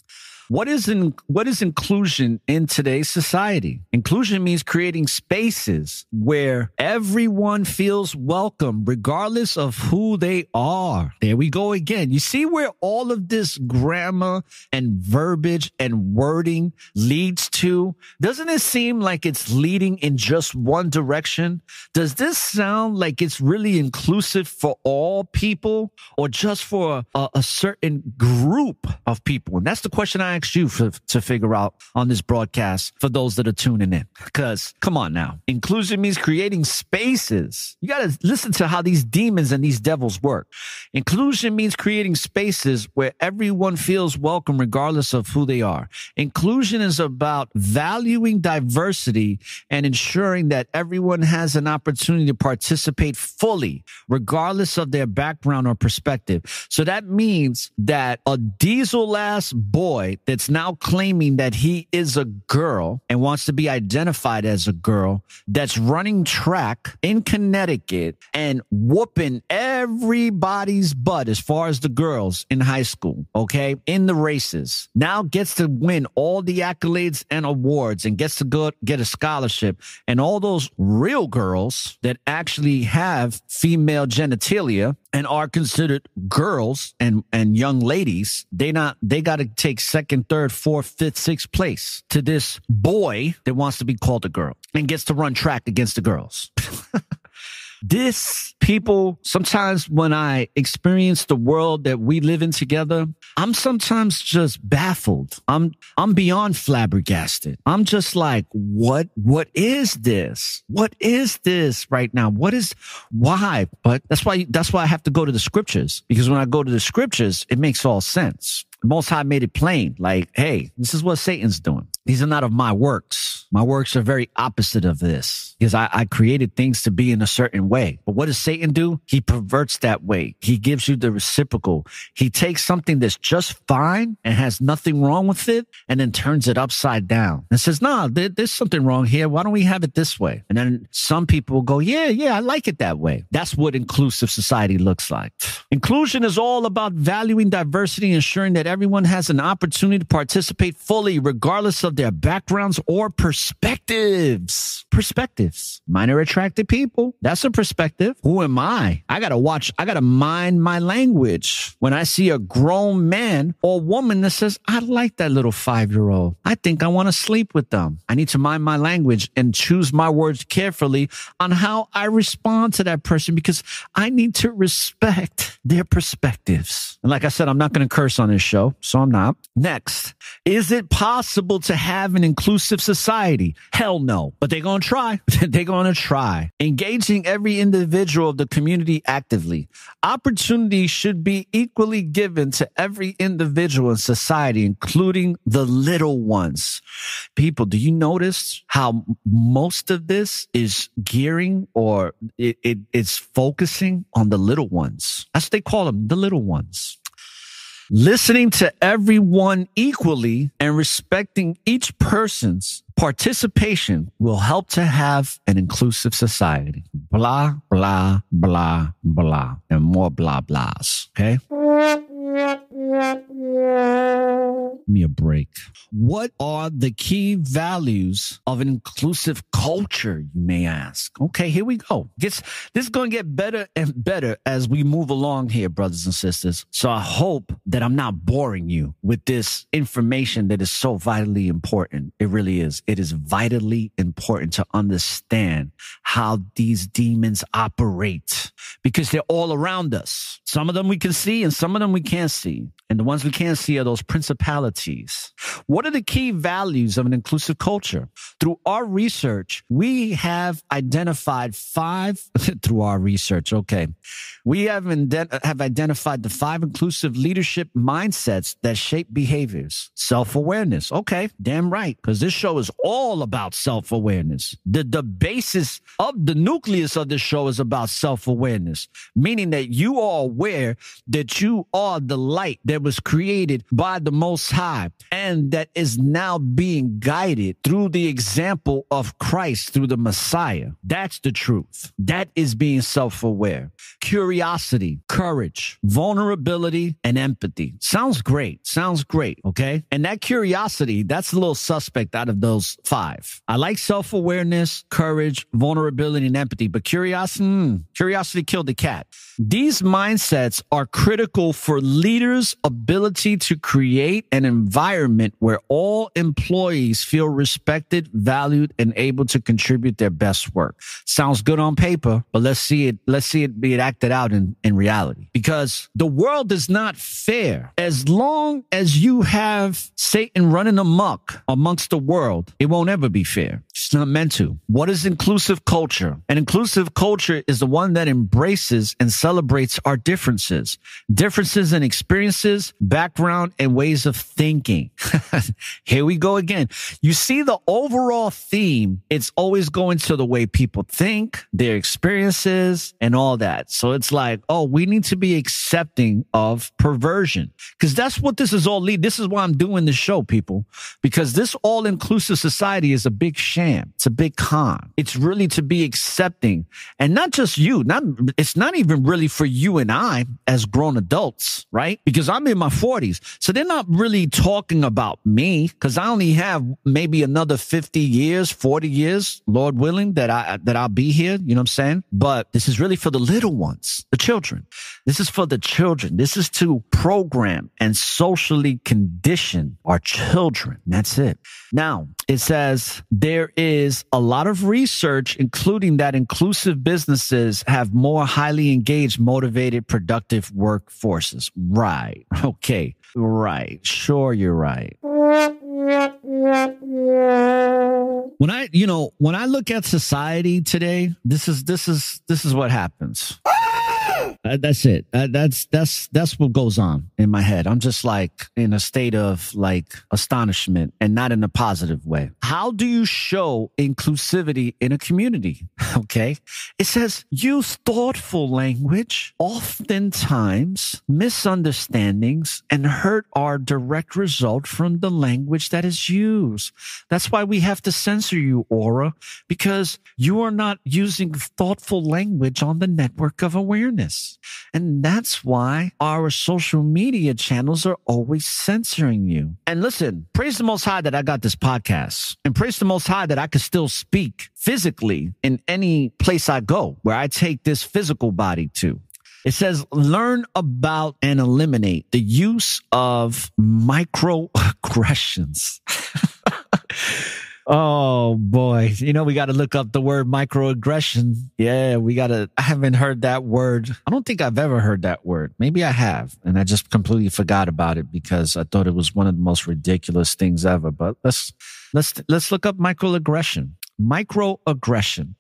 Speaker 5: What is inclusion in today's society? Inclusion means creating spaces where everyone feels welcome, regardless of who they are. There we go again. You see where all of this grammar and verbiage and wording leads to? Doesn't it seem like it's leading in just one direction? Does this sound like it's really inclusive for all people or just for a certain group of people? And that's the question I asked you to figure out on this broadcast for those that are tuning in. Because, come on now, inclusion means creating spaces. You got to listen to how these demons and these devils work. Inclusion means creating spaces where everyone feels welcome regardless of who they are. Inclusion is about valuing diversity and ensuring that everyone has an opportunity to participate fully, regardless of their background or perspective. So that means that a diesel-ass boy that's now claiming that he is a girl and wants to be identified as a girl that's running track in Connecticut and whooping everybody's butt as far as the girls in high school, okay, in the races, now gets to win all the accolades and awards and gets to get a scholarship. And all those real girls that actually have female genitalia and are considered girls and young ladies, they got to take second, third, fourth, fifth, sixth place to this boy that wants to be called a girl and gets to run track against the girls. This, people, sometimes when I experience the world that we live in together, I'm sometimes just baffled. I'm beyond flabbergasted. I'm just like, what is this? What is this right now? Why? But that's why I have to go to the scriptures, because when I go to the scriptures, it makes all sense. The Most High made it plain, like, hey, this is what Satan's doing. These are not of my works. My works are very opposite of this, because I created things to be in a certain way. But what does Satan do? He perverts that way. He gives you the reciprocal. He takes something that's just fine and has nothing wrong with it and then turns it upside down and says, nah, there's something wrong here. Why don't we have it this way? And then some people will go, yeah, I like it that way. That's what inclusive society looks like. Inclusion is all about valuing diversity, ensuring that everyone has an opportunity to participate fully, regardless of their backgrounds or perspectives. perspectives. Minor attracted people. That's a perspective. Who am I? I got to mind my language. When I see a grown man or woman that says, I like that little 5-year-old. I think I want to sleep with them. I need to mind my language and choose my words carefully on how I respond to that person, because I need to respect their perspectives. And like I said, I'm not going to curse on this show, so I'm not. Next, is it possible to have an inclusive society? Hell no. But they're going to try. They're going to try. Engaging every individual of the community actively. Opportunity should be equally given to every individual in society, including the little ones. People, do you notice how most of this is gearing, or it's focusing on the little ones? That's what they call them, the little ones. Listening to everyone equally and respecting each person's participation will help to have an inclusive society. Blah, blah, blah, blah, and more blah, blahs. Okay? Give me a break. What are the key values of an inclusive culture, you may ask? Okay, here we go. This is going to get better and better as we move along here, brothers and sisters. So I hope that I'm not boring you with this information that is so vitally important. It really is. It is vitally important to understand how these demons operate, because they're all around us. Some of them we can see and some of them we can't see. And the ones we can't see are those principalities. What are the key values of an inclusive culture? Through our research, we have identified 5 through our research. Okay. We have identified the 5 inclusive leadership mindsets that shape behaviors. Self-awareness. Okay. Damn right. Because this show is all about self-awareness. The basis of the nucleus of this show is about self-awareness, meaning that you are aware that you are the light that was created by the Most High, and that is now being guided through the example of Christ, through the Messiah. That's the truth. That is being self-aware. Curiosity, courage, vulnerability, and empathy. Sounds great. Sounds great. Okay. And that curiosity, that's a little suspect out of those 5. I like self-awareness, courage, vulnerability, and empathy, but curiosity killed the cat. These mindsets are critical for leaders' ability to create an environment where all employees feel respected, valued, and able to contribute their best work. Sounds good on paper, but let's see it be acted out in reality. Because the world is not fair. As long as you have Satan running amok amongst the world, it won't ever be fair. It's not meant to. What is inclusive culture? An inclusive culture is the one that embraces and celebrates our differences in experiences, background, and ways of thinking. Here we go again. You see the overall theme, it's always going to the way people think, their experiences, and all that. So it's like, oh, we need to be accepting of perversion, because that's what this is all lead. This is why I'm doing this show, people, because this all-inclusive society is a big sham. It's a big con. It's really to be accepting, and not just you. It's not even really for you and I as grown adults, right? Because I'm in my 40s. So they're not really talking about me, because I only have maybe another 50 years, 40 years, Lord willing, that I'll be here. You know what I'm saying? But this is really for the little ones, the children. This is for the children. This is to program and socially condition our children. That's it. Now, it says there is a lot of research, including that inclusive businesses have more highly engaged, motivated, productive workforces. Right. Okay. Right. Sure, you're right. When I look at society today, this is what happens. That's it. That's what goes on in my head. I'm just like in a state of like astonishment, and not in a positive way. How do you show inclusivity in a community? Okay. It says use thoughtful language. Oftentimes misunderstandings and hurt are direct result from the language that is used. That's why we have to censor you, Aura, because you are not using thoughtful language on the network of awareness. awareness. And that's why our social media channels are always censoring you. And listen, praise the Most High that I got this podcast, and praise the Most High that I could still speak physically in any place I go where I take this physical body to. It says, learn about and eliminate the use of microaggressions. Oh boy. You know, we got to look up the word microaggression. Yeah, I haven't heard that word. I don't think I've ever heard that word. Maybe I have, and I just completely forgot about it because I thought it was one of the most ridiculous things ever. But let's look up microaggression. Microaggression,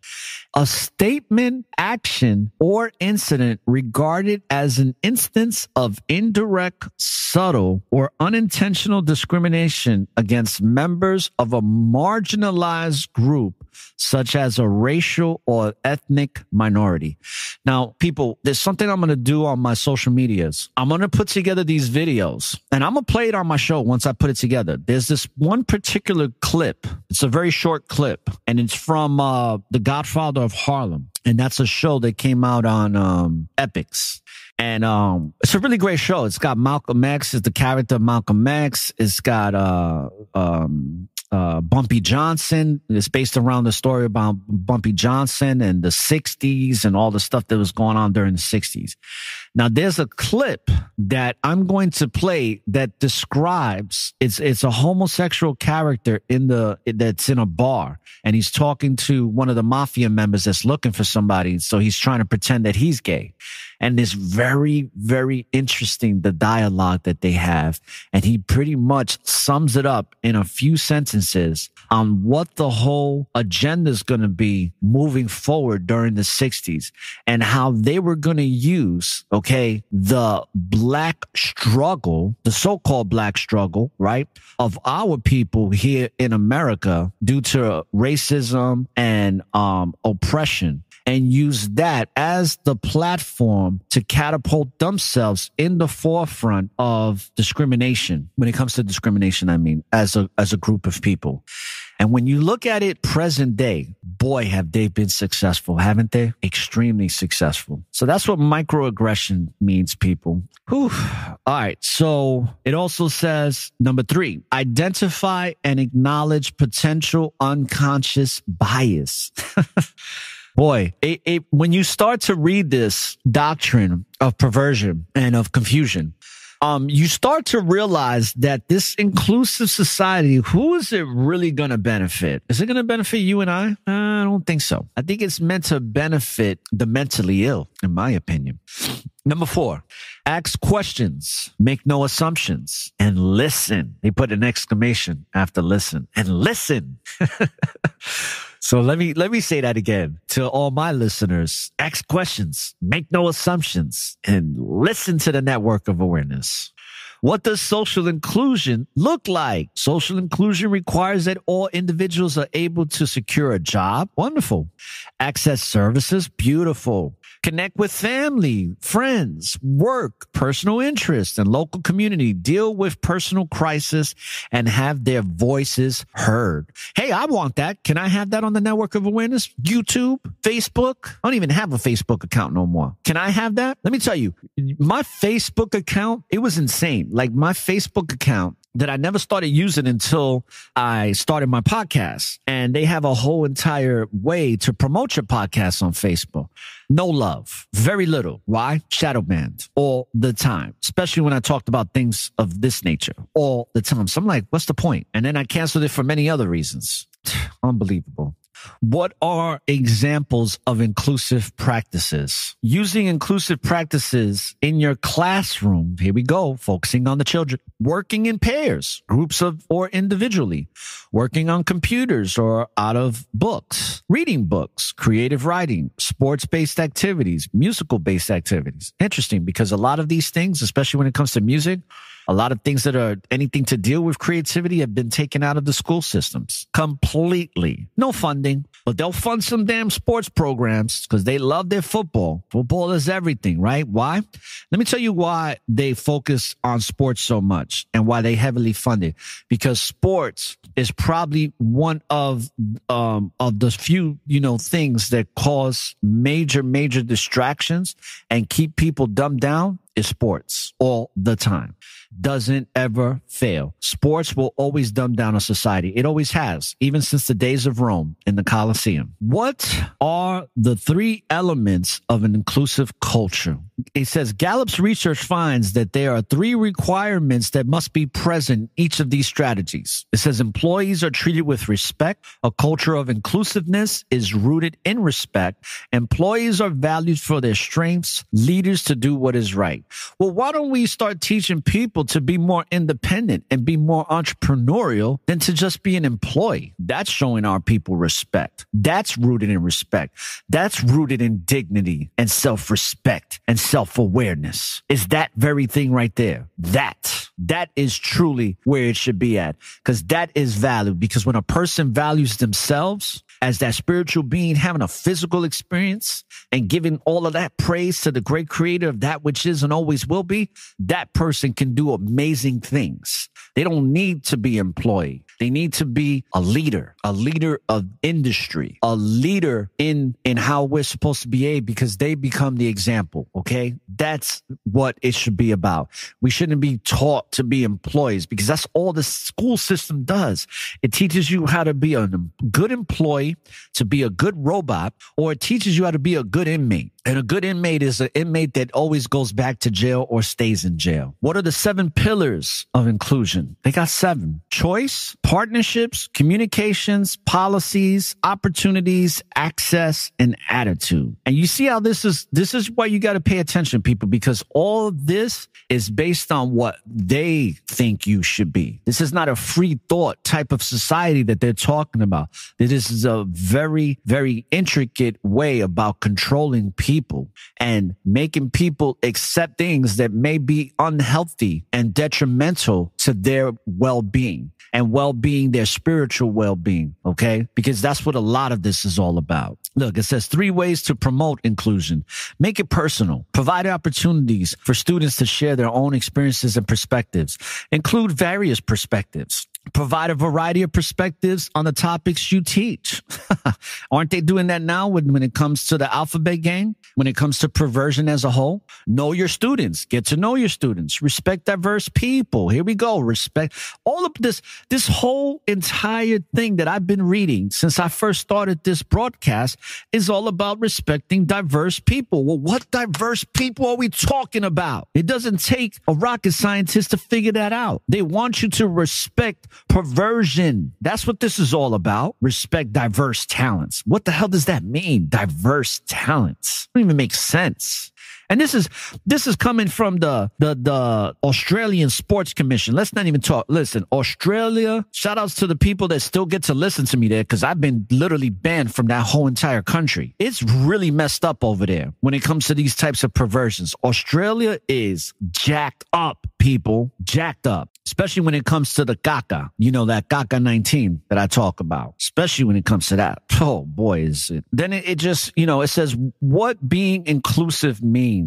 Speaker 5: a statement, action, or incident regarded as an instance of indirect, subtle, or unintentional discrimination against members of a marginalized group, such as a racial or ethnic minority. Now, people, there's something I'm going to do on my social medias. I'm going to put together these videos, and I'm going to play it on my show once I put it together. There's this one particular clip. It's a very short clip, and it's from The Godfather of Harlem. And that's a show that came out on Epix. And it's a really great show. It's got Malcolm X as the character of Malcolm X. It's got Bumpy Johnson. It's based around the story about Bumpy Johnson and the 60s and all the stuff that was going on during the 60s. Now, there's a clip that I'm going to play that describes it's a homosexual character that's in a bar, and he's talking to one of the mafia members that's looking for somebody. So he's trying to pretend that he's gay. And it's very, very interesting, the dialogue that they have. And he pretty much sums it up in a few sentences on what the whole agenda is going to be moving forward during the 60s and how they were going to use, the black struggle, the so-called black struggle, right, of our people here in America due to racism and oppression, and use that as the platform to catapult themselves in the forefront of discrimination. When it comes to discrimination, I mean, as a group of people. And when you look at it present day, boy, have they been successful, haven't they? Extremely successful. So that's what microaggression means, people. Whew. All right. So it also says, number 3, identify and acknowledge potential unconscious bias. Boy, when you start to read this doctrine of perversion and of confusion, you start to realize that this inclusive society, who is it really going to benefit? Is it going to benefit you and I? I don't think so. I think it's meant to benefit the mentally ill, in my opinion. Number 4, ask questions, make no assumptions, and listen. They put an exclamation after listen, and listen. So let me say that again to all my listeners. Ask questions, make no assumptions, and listen to the network of awareness. What does social inclusion look like? Social inclusion requires that all individuals are able to secure a job. Wonderful. Access services. Beautiful. Connect with family, friends, work, personal interests, and local community. Deal with personal crisis and have their voices heard. Hey, I want that. Can I have that on the network of awareness? YouTube, Facebook. I don't even have a Facebook account no more. Can I have that? Let me tell you, my Facebook account, it was insane. Like my Facebook account that I never started using until I started my podcast. And they have a whole entire way to promote your podcast on Facebook. No love. Very little. Why? Shadow banned all the time, especially when I talked about things of this nature all the time. So I'm like, what's the point? And then I canceled it for many other reasons. Unbelievable. What are examples of inclusive practices? Using inclusive practices in your classroom. Here we go. Focusing on the children. Working in pairs, groups of or individually. Working on computers or out of books. Reading books, creative writing, sports-based activities, musical-based activities. Interesting, because a lot of these things, especially when it comes to music, a A lot of things that are anything to deal with creativity have been taken out of the school systems completely. No funding, but they'll fund some damn sports programs because they love their football. Football is everything, right? Why? Let me tell you why they focus on sports so much and why they heavily fund it. Because sports is probably one of the few, things that cause major distractions and keep people dumbed down is sports all the time. Doesn't ever fail. Sports will always dumb down a society. It always has, even since the days of Rome in the Colosseum. What are the 3 elements of an inclusive culture? It says Gallup's research finds that there are 3 requirements that must be present in each of these strategies. It says employees are treated with respect. A culture of inclusiveness is rooted in respect. Employees are valued for their strengths. Leaders to do what is right. Well, why don't we start teaching people to be more independent and be more entrepreneurial than to just be an employee? That's showing our people respect. That's rooted in respect. That's rooted in dignity and self-respect and self-awareness. Is that very thing right there. That is truly where it should be at, because that is value. Because when a person values themselves as that spiritual being, having a physical experience and giving all of that praise to the great creator of that which is and always will be, that person can do amazing things. They don't need to be employee. They need to be a leader of industry, a leader in how we're supposed to behave, because they become the example. Okay. That's what it should be about. We shouldn't be taught to be employees, because that's all the school system does. It teaches you how to be a good employee, to be a good robot, or it teaches you how to be a good inmate. And a good inmate is an inmate that always goes back to jail or stays in jail. What are the 7 pillars of inclusion? They got 7. Choice, partnerships, communications, policies, opportunities, access, and attitude. And you see how this is why you got to pay attention, people, because all of this is based on what they think you should be. This is not a free thought type of society that they're talking about. This is a very, very intricate way about controlling people and making people accept things that may be unhealthy and detrimental to their well-being and well-being, their spiritual well-being. Okay. Because that's what a lot of this is all about. Look, it says 3 ways to promote inclusion. Make it personal. Provide opportunities for students to share their own experiences and perspectives. Include various perspectives. Provide a variety of perspectives on the topics you teach. Aren't they doing that now when it comes to the alphabet game? When it comes to perversion as a whole? Know your students. Get to know your students. Respect diverse people. Here we go. Respect. All of this whole entire thing that I've been reading since I first started this broadcast is all about respecting diverse people. Well, what diverse people are we talking about? It doesn't take a rocket scientist to figure that out. They want you to respect perversion. That's what this is all about. Respect diverse talents. What the hell does that mean? Diverse talents. It doesn't even make sense. And this is coming from the Australian Sports Commission. Let's not even talk. Listen, Australia, shout outs to the people that still get to listen to me there, because I've been literally banned from that whole entire country. It's really messed up over there when it comes to these types of perversions. Australia is jacked up, people. Jacked up. Especially when it comes to the caca. You know, that caca 19 that I talk about. Especially when it comes to that. Oh, boy, is it. Then it just, it says what being inclusive means.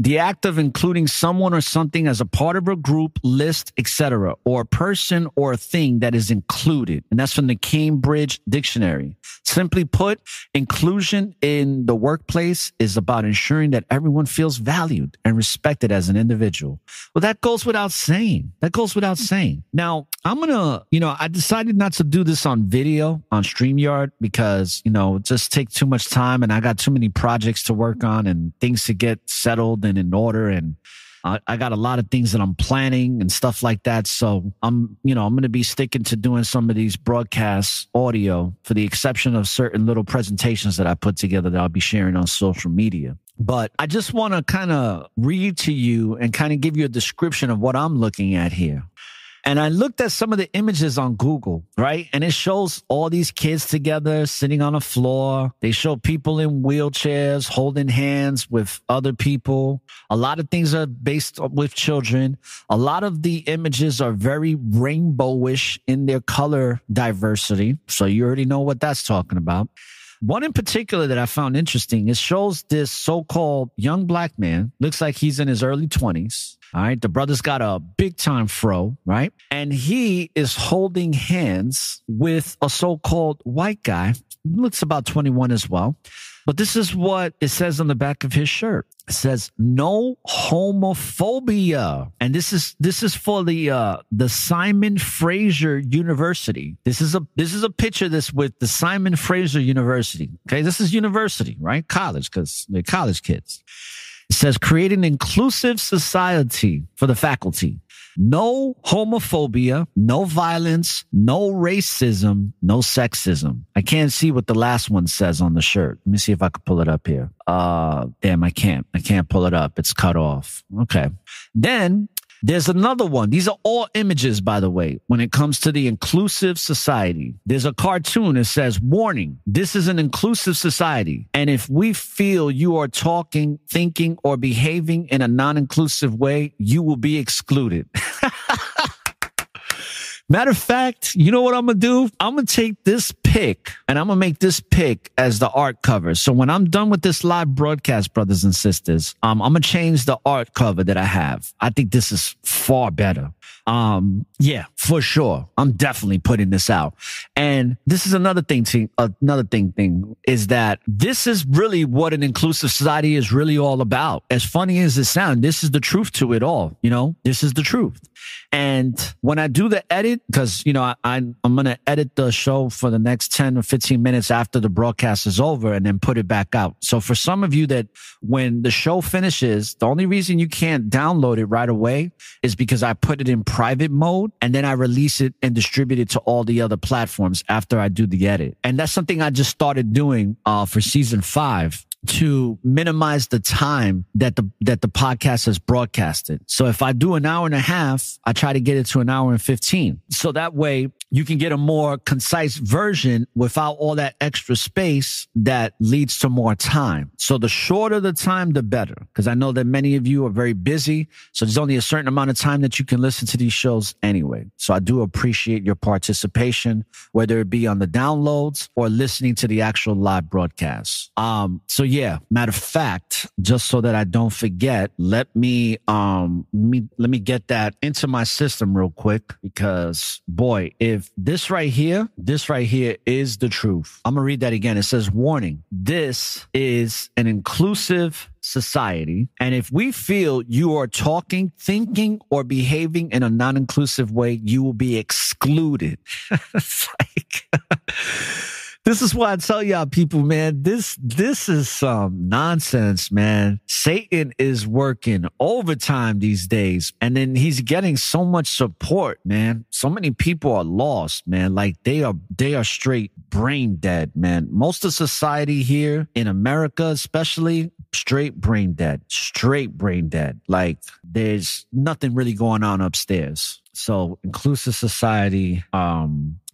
Speaker 5: The act of including someone or something as a part of a group, list, etc., or a person or a thing that is included. And that's from the Cambridge Dictionary. Simply put, inclusion in the workplace is about ensuring that everyone feels valued and respected as an individual. Well, that goes without saying. Now, I'm going to, I decided not to do this on video on StreamYard because, it just takes too much time and I got too many projects to work on and things to get settled and in order, and I got a lot of things that I'm planning and stuff like that. So I'm going to be sticking to doing some of these broadcasts audio, for the exception of certain little presentations that I put together that I'll be sharing on social media. But I just want to kind of read to you and kind of give you a description of what I'm looking at here. And I looked at some of the images on Google, right? And it shows all these kids together sitting on a floor. They show people in wheelchairs holding hands with other people. A lot of things are based with children. A lot of the images are very rainbowish in their color diversity. So you already know what that's talking about. One in particular that I found interesting, it shows this so-called young black man. Looks like he's in his early 20s. All right. The brother's got a big time fro, right? And he is holding hands with a so-called white guy. Looks about 21 as well. But this is what it says on the back of his shirt. It says no homophobia. And this is for the Simon Fraser University. This is a picture that's with the Simon Fraser University. Okay. This is university, right? College, because they're college kids. It says create an inclusive society for the faculty. No homophobia, no violence, no racism, no sexism. I can't see what the last one says on the shirt. Let me see if I can pull it up here. Damn, I can't pull it up. It's cut off. Okay. Then there's another one. These are all images, by the way, when it comes to the inclusive society. There's a cartoon that says, warning, this is an inclusive society. And if we feel you are talking, thinking, or behaving in a non-inclusive way, you will be excluded. Matter of fact, you know what I'm going to do? I'm going to take this pic and I'm going to make this pic as the art cover. So when I'm done with this live broadcast, brothers and sisters, I'm going to change the art cover that I have. I think this is far better. Yeah, for sure. I'm definitely putting this out. And this is another thing is that this is really what an inclusive society is really all about. As funny as it sounds, this is the truth to it all. You know, this is the truth. And when I do the edit, because, you know, I'm going to edit the show for the next 10 or 15 minutes after the broadcast is over and then put it back out. So for some of you that when the show finishes, the only reason you can't download it right away is because I put it in private mode and then I release it and distribute it to all the other platforms after I do the edit. And that's something I just started doing for season 5. To minimize the time that the podcast is broadcasted. So if I do an hour and a half, I try to get it to an hour and 15. So that way you can get a more concise version without all that extra space that leads to more time. So the shorter the time, the better. Because I know that many of you are very busy. So there's only a certain amount of time that you can listen to these shows anyway. So I do appreciate your participation, whether it be on the downloads or listening to the actual live broadcasts. So yeah, matter of fact, just so that I don't forget, let me get that into my system real quick, because boy, if this right here is the truth. I'm going to read that again. It says, warning, this is an inclusive society. And if we feel you are talking, thinking, or behaving in a non-inclusive way, you will be excluded. It's like, this is why I tell y'all people, man, this is some nonsense, man. Satan is working overtime these days. And then he's getting so much support, man. So many people are lost, man. Like they are straight brain dead, man. Most of society here in America, especially, straight brain dead. Like there's nothing really going on upstairs. So inclusive society,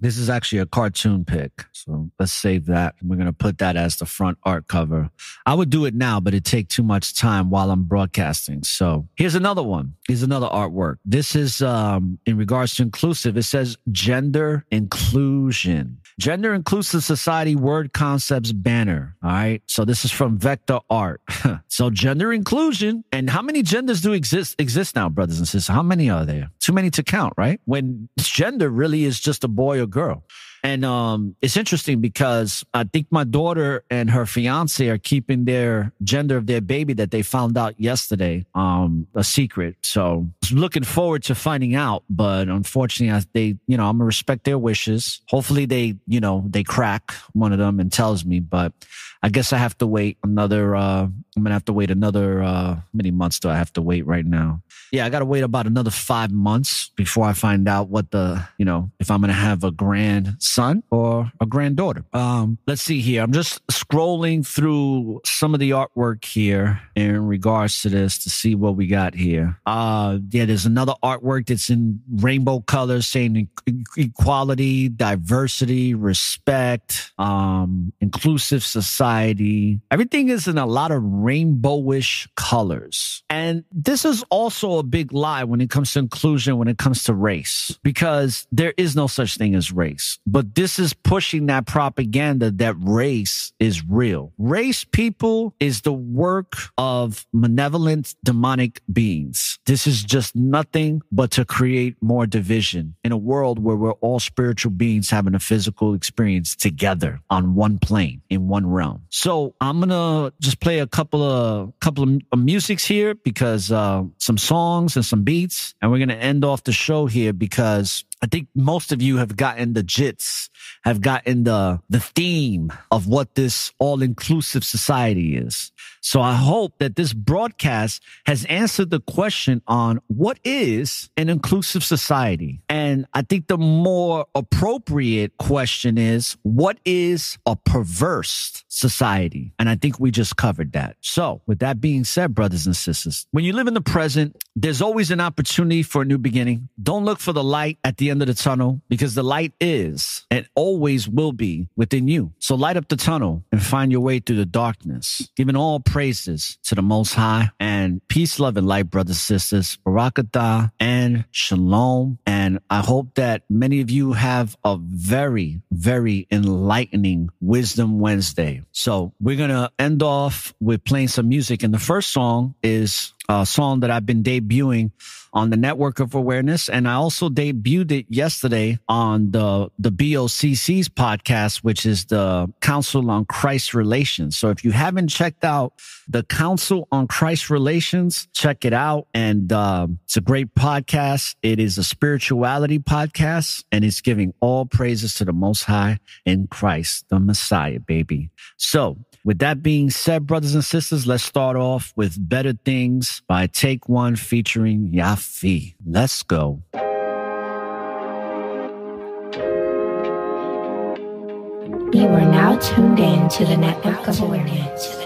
Speaker 5: this is actually a cartoon pic. So let's save that. We're going to put that as the front art cover. I would do it now, but it'd take too much time while I'm broadcasting. So here's another one. Here's another artwork. This is, in regards to inclusive, it says gender inclusion. Gender inclusive society word concepts banner. All right. So this is from Vector Art. So gender inclusion. And how many genders do exist now, brothers and sisters? How many are there? Too many to count, right? When gender really is just a boy or girl. And it's interesting because I think my daughter and her fiance are keeping their gender of their baby that they found out yesterday a secret. So I was looking forward to finding out, but unfortunately, I'm gonna respect their wishes. Hopefully they crack one of them and tells me, but I guess I have to wait another, I'm going to have to wait another, how many months do I have to wait right now? Yeah, I got to wait about another 5 months before I find out what if I'm going to have a grand son or a granddaughter. Let's see here. I'm just scrolling through some of the artwork here in regards to this to see what we got here. There's another artwork that's in rainbow colors saying equality, diversity, respect, inclusive society. Everything is in a lot of rainbowish colors. And this is also a big lie when it comes to inclusion, when it comes to race, because there is no such thing as race. But this is pushing that propaganda that race is real. Race, people, is the work of malevolent demonic beings. This is just nothing but to create more division in a world where we're all spiritual beings having a physical experience together on one plane in one realm. So I'm gonna just play a couple of musics here because some songs and some beats, and we're gonna end off the show here because I think most of you have gotten the jits, have gotten the theme of what this all-inclusive society is. So I hope that this broadcast has answered the question on what is an inclusive society. And I think the more appropriate question is, what is a perverse society? And I think we just covered that. So with that being said, brothers and sisters, when you live in the present, there's always an opportunity for a new beginning. Don't look for the light at the end of the tunnel, because the light is and always will be within you. So light up the tunnel and find your way through the darkness, giving all praises to the Most High, and peace, love, and light, brothers and sisters. Barakatah and shalom. And I hope that many of you have a very, very enlightening Wisdom Wednesday. So we're going to end off with playing some music. And the first song is a song that I've been debuting on the Network of Awareness. And I also debuted it yesterday on the BOCC's podcast, which is the Council on Christ Relations. So if you haven't checked out the Council on Christ Relations, check it out. And it's a great podcast. It is a spirituality podcast, and it's giving all praises to the Most High in Christ, the Messiah, baby. So with that being said, brothers and sisters, let's start off with Better Things by Take One featuring Yafi. Let's go.
Speaker 4: You are now tuned in to the Network of Awareness.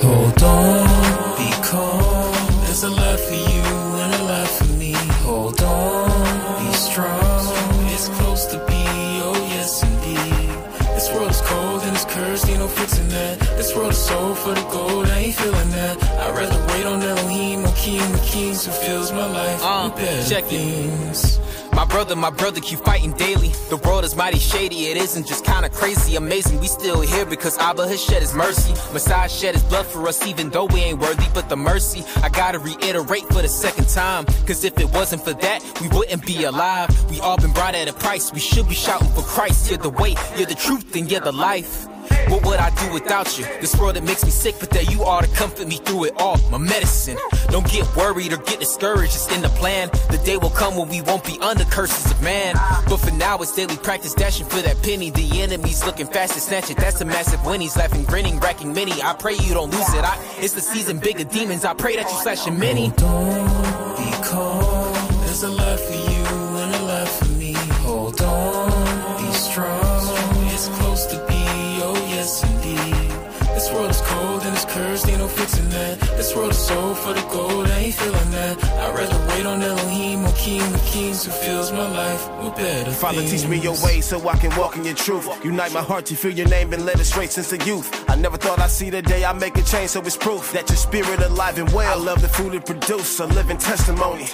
Speaker 6: Hold on, be calm. There's a lot for you and a lot for me. Hold on, be strong. It's close to be, oh yes indeed. This world is cold and it's cursed, ain't no fixing that. This world is sold for the gold, I ain't feeling that. I'd rather wait on Elohim, on King of Kings, who fills my life with better
Speaker 7: check
Speaker 6: things.
Speaker 7: My brother, keep fighting daily. The world is mighty shady, it isn't just kinda crazy. Amazing, we still here because Abba has shed his mercy. Messiah shed his blood for us even though we ain't worthy. But the mercy, I gotta reiterate for the second time, cause if it wasn't for that, we wouldn't be alive. We all been brought at a price, we should be shouting for Christ. You're the way, you're the truth, and you're the life. What would I do without you? This world that makes me sick, but there you are to comfort me through it all. My medicine. Don't get worried or get discouraged, it's in the plan. The day will come when we won't be under curses of man. But for now it's daily practice, dashing for that penny. The enemy's looking fast to snatch it, that's a massive win. He's laughing, grinning, racking many. I pray you don't lose it, it's the season, bigger demons. I pray that you slash your many.
Speaker 6: Don't be calm, there's a lot for you and a lot for me. Hold on, be strong. It's close to be, oh yes indeed. This world is cold and it's cursed, ain't no fixing that. This world is sold for the gold, I ain't feeling that. I'd rather wait on Elohim, on King of Kings, who fills my life with better
Speaker 8: Father,
Speaker 6: things.
Speaker 8: teach me your way so I can walk in your truth. Unite my heart to feel your name and let it straight since the youth. I never thought I'd see the day I make a change, so it's proof that your spirit alive and well. I love the fruit it produce, a living testimony.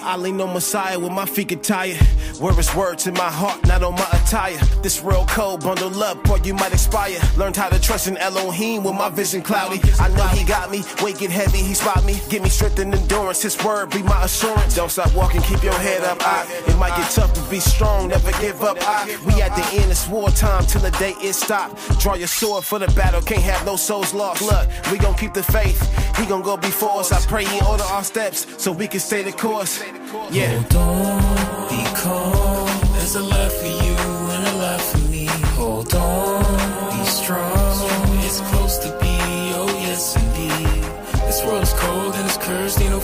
Speaker 8: I lean on Messiah when my feet get tired. Where it's words in my heart, not on my attire. This real cold, bundle up or you might expire. Learned how to trust in Elohim when my vision cloudy. I know he got me, weight get heavy, he spot me. Give me strength and endurance, his word be my assurance. Don't stop walking, keep your head up, it might get tough to be strong, never give up, we at the end, it's wartime till the day it stop. Draw your sword for the battle, can't have no souls lost. Look, we gon' keep the faith, he gon' go before us. I pray he order our steps, so we can stay the course. Yeah.
Speaker 6: Hold on, be calm, there's a lot for you and a lot for me. Hold on, be strong. It's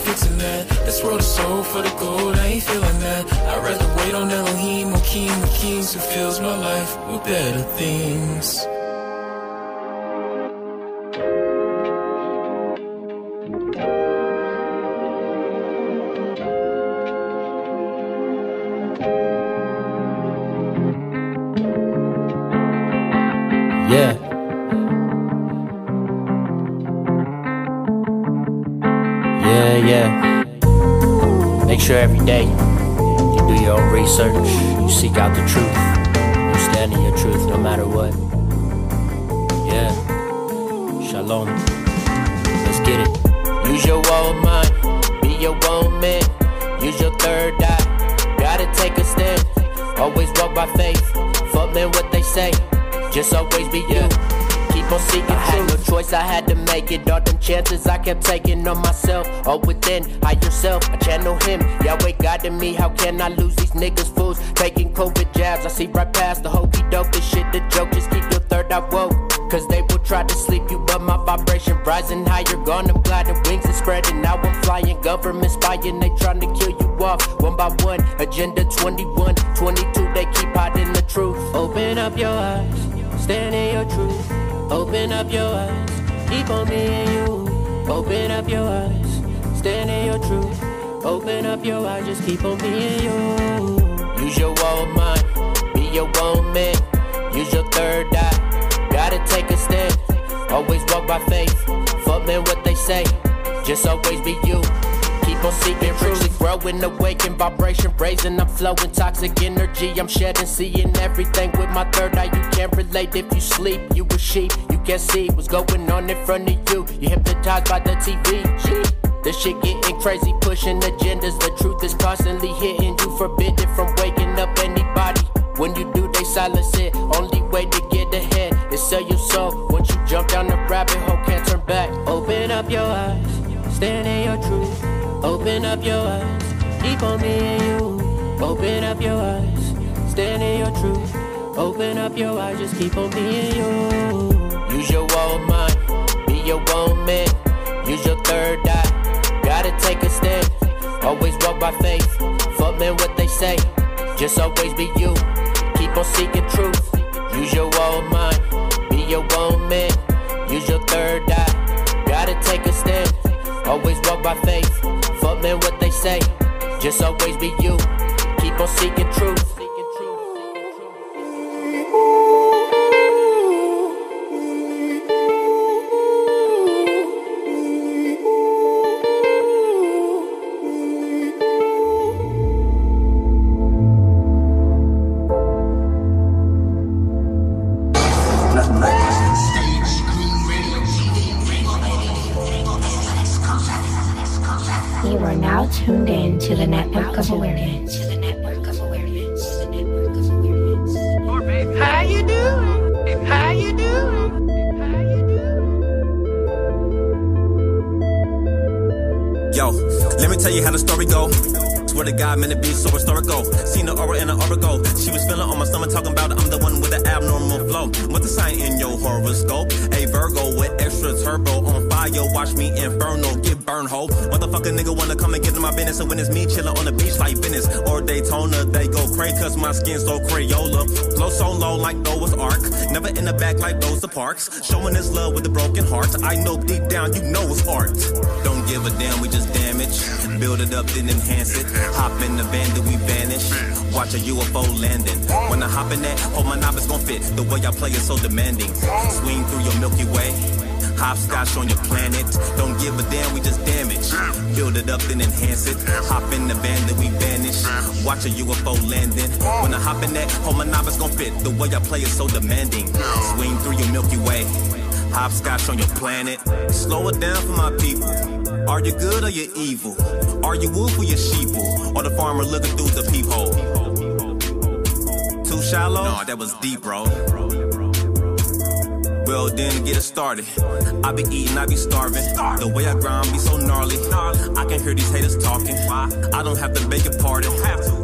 Speaker 6: fixing that. This world is sold for the gold, I ain't feeling that. I'd rather wait on Elohim or King of Kings who fills my life with better things.
Speaker 9: Yeah. Make sure every day you do your own research, you seek out the truth, you stand in your truth no matter what. Yeah. Shalom. Let's get it. Use your own mind, be your own man. Use your third eye, gotta take a stand. Always walk by faith, fuck man what they say. Just always be you. Keep on seeking. I had no choice, I had to make it. All them chances I kept taking on myself. All within, higher self, I channel him. Yahweh guided me, how can I lose these niggas fools? Taking COVID jabs, I see right past the hokey doke. This shit the joke, just keep your third eye woke. Cause they will try to sleep you, but my vibration rising higher. Gone, I'm gliding, wings are spreading. Now I'm flying, government spying. They trying to kill you off, one by one. Agenda 21, 22, they keep hiding the truth. Open up your eyes, stand in your truth. Open up your eyes, keep on me and you. Open up your eyes, stand in your truth. Open up your eyes, just keep on me and you. Use your own mind, be your own man. Use your third eye, gotta take a stand. Always walk by faith, fuck man what they say. Just always be you. Keep on seeking truth, growing, awaken, vibration raising. I'm flowing toxic energy, I'm shedding, seeing everything with my third eye. You can't relate if you sleep, you a sheep. You can't see what's going on in front of you. You hypnotized by the TV. This shit getting crazy, pushing agendas. The truth is constantly hitting you, forbidden from waking up anybody. When you do, they silence it. Only way to get ahead is sell your soul. Once you jump down the rabbit hole, can't turn back. Open up your eyes, stand in your truth. Open up your eyes, keep on me and you. Open up your eyes, stand in your truth. Open up your eyes, just keep on me and you. Use your own mind, be your own man. Use your third eye, gotta take a stand. Always walk by faith, fuck man what they say. Just always be you, keep on seeking truth. Use your own mind, be your own man. Use your third eye, gotta take a stand. Always walk by faith, fuck man what they say. Just always be you, keep on seeking truth.
Speaker 4: You are now tuned in to the Network of Awareness.
Speaker 10: How you doing? How you doing? How you doing?
Speaker 2: Yo, let me tell you how the story go. Swear to God, man, it be so historical. Seen the aura in the aura go. She was feeling on my stomach, talking about I'm the one with the abnormal flow. What the sign in your horoscope? A Virgo with extra turbo on fire. Watch me inferno, get burned, ho. Motherfucker nigga wanna come and get in my business. And when it's me chillin' on the beach like Venice or Daytona, they go cray, cause my skin so Crayola. Flow so low like Noah's Ark. Never in the back like Rosa Parks. Showing this love with a broken heart. I know deep down you know it's art. Don't give a damn, we just damage. Build it up, then enhance it. Hop in the van, then we vanish. Watch a UFO landing. When I hop in that, oh my knob is gon' fit. The way I play is so demanding. Swing through your Milky Way. Hopscotch on your planet. Don't give a damn, we just damage. Build it up, then enhance it. Hop in the van, then we vanish. Watch a UFO landing. When I hop in that, oh my knob is gon' fit. The way I play is so demanding. Swing through your Milky Way. Hopscotch on your planet. Slow it down for my people. Are you good or you evil? Are you wolf or you sheeple? Or the farmer looking through the peephole? Too shallow? No, that was deep, bro. Well then, get it started. I be eating, I be starving. The way I grind be so gnarly. I can hear these haters talking. I don't have to beg your pardon.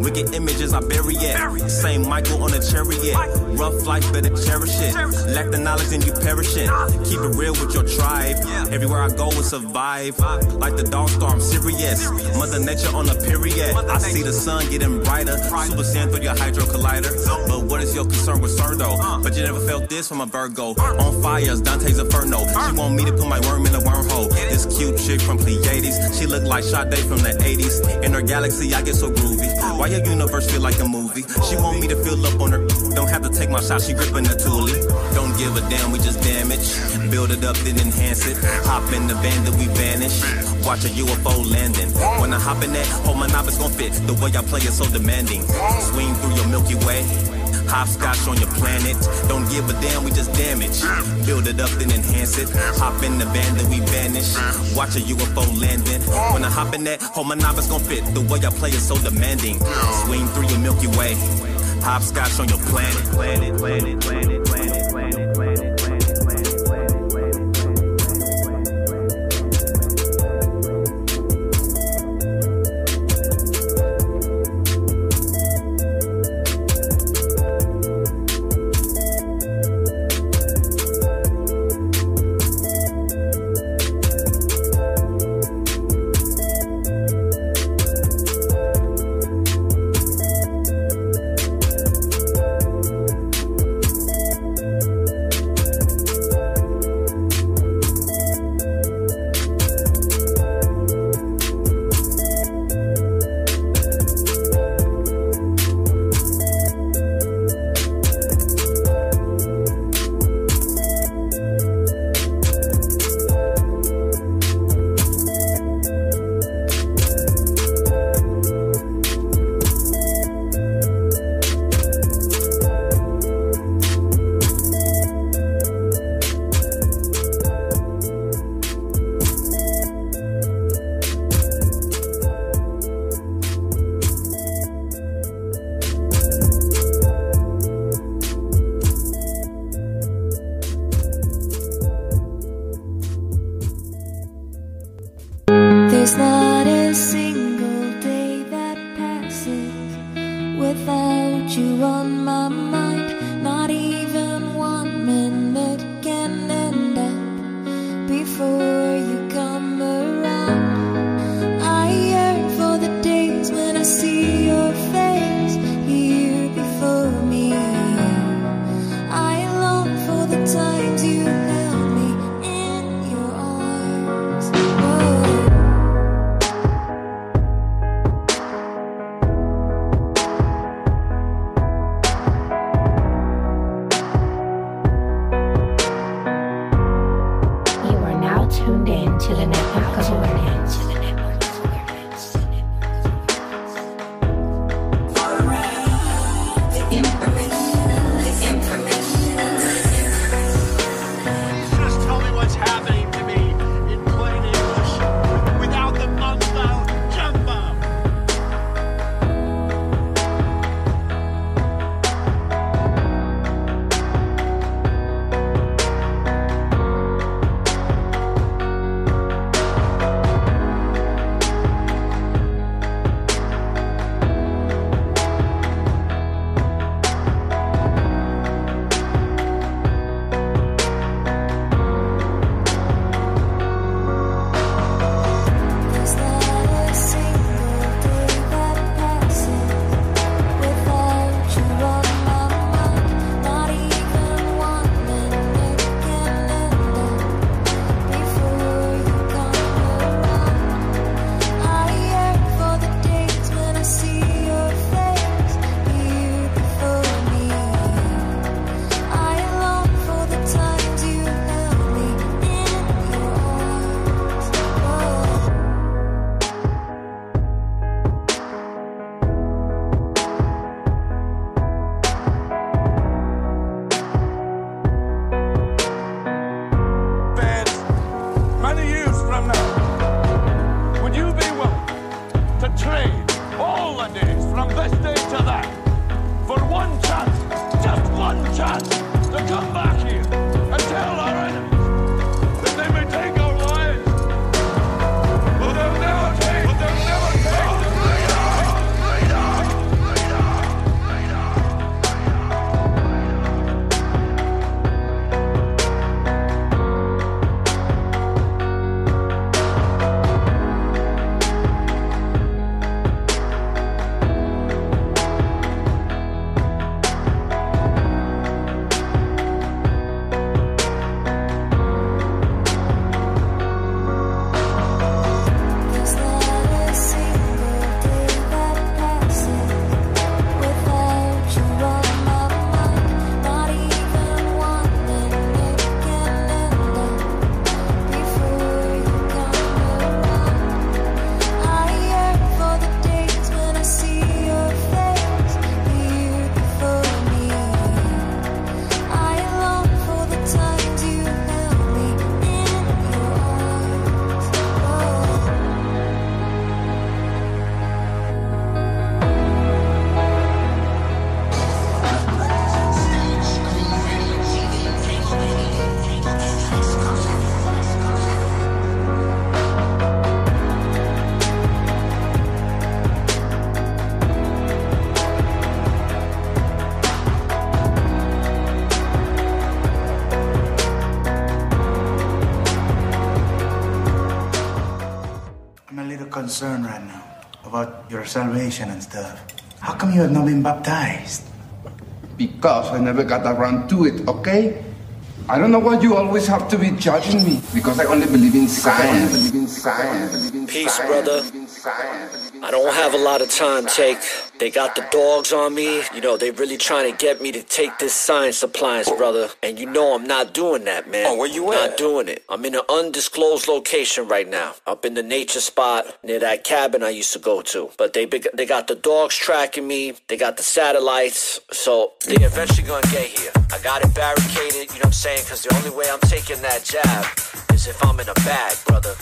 Speaker 2: Wicked images I bury it. Same Michael on a chariot. Rough life, better cherish it. Lack the knowledge and you perishing. Keep it real with your tribe. Everywhere I go we survive. Like the dog star, I'm serious. Mother Nature on a period. I see the sun getting brighter. Super Saiyan through your hydro collider. But what is your concern with CERN though? But you never felt this from a Virgo. On fire, Dante's Inferno. She want me to put my worm in a wormhole. This cute chick from Pleiades. She look like Sade from the 80s. In her galaxy, I get so groovy. Why your universe feel like a movie? She want me to fill up on her. Don't have to take my shot, she gripping the toolie. Don't give a damn, we just damage. Build it up, then enhance it. Hop in the van, then we vanish. Watch a UFO landing. When I hop in that, oh my knob is gon' fit. The way I play is so demanding. Swing through your Milky Way. Hopscotch on your planet. Don't give a damn, we just damage. Build it up, then enhance it. Hop in the van, then we vanish. Watch a UFO landing. When I hop in that, oh my knob is gon' fit. The way I play is so demanding. Swing through your Milky Way. Hopscotch on your planet. Planet, planet, planet, planet, planet, planet, planet, planet.
Speaker 11: There's not a single day that passes without you on my mind. Not even 1 minute can end up before you come around. I yearn for the days when I see your face here before me. I long for the times you held me in your arms. Whoa.
Speaker 4: Tuned in to the network of awareness.
Speaker 3: Just tell me what's happening to me in plain English without the mumbo jumbo.
Speaker 12: chance to come back here and tell
Speaker 1: hell out of them, that they may take our lives, but they'll never take the
Speaker 12: concerned right now about your salvation and stuff. How come you have not been baptized?
Speaker 13: Because I never got around to it, okay? I don't know why you always have to be judging me. Because I only believe in science.
Speaker 14: Peace, brother. I don't have a lot of time, Take. They got the dogs on me. You know, they really trying to get me to take this science appliance, brother. And you know I'm not doing that, man.
Speaker 2: Oh, where you at?
Speaker 14: Not doing it. I'm in an undisclosed location right now. Up in the nature spot near that cabin I used to go to. But they got the dogs tracking me. They got the satellites. So they eventually gonna get here. I got it barricaded, you know what I'm saying? Because the only way I'm taking that jab is if I'm in a bag, brother.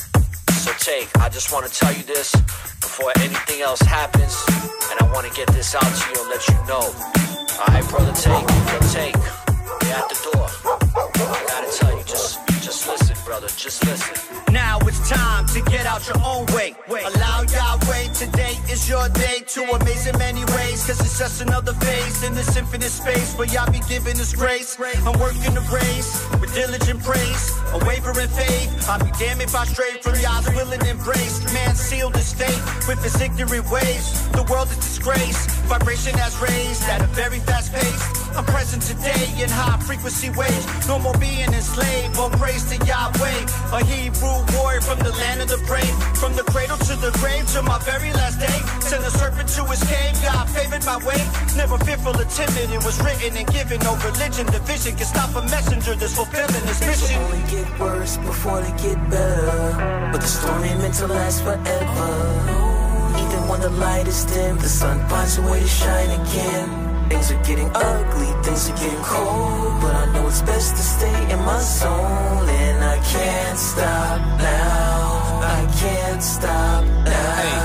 Speaker 14: So Take, I just want to tell you this before anything else happens, and I want to get this out to you and let you know. Alright, brother, Take, you're at the door. I gotta tell you, just listen, brother, just listen.
Speaker 15: Now it's time to get out your own way. Allow Yahweh, today is your day to amaze in many ways. Cause it's just another phase in this infinite space where Yah be giving us grace. I'm working the race with diligent praise, unwavering faith. I'll be damned if I stray from Yah's will and embrace. Man sealed his fate with his ignorant ways. The world is disgraced, vibration has raised at a very fast pace. I'm present today in high frequency waves. No more being enslaved, more praise to Yahweh. A Hebrew warrior from the land of the brave. From the cradle to the grave to my very last day. Send a serpent to his cave, God favored my way. Never fearful or timid, it was written and given. No religion, division can stop a messenger that's fulfilling his mission.
Speaker 6: They only get worse before they get better. But the storm ain't meant to last forever. Even when the light is dim, the sun finds a way to shine again. Things are getting ugly, things are getting cold, but I know it's best to stay in my zone. And I can't stop now, I can't stop now.
Speaker 7: Hey,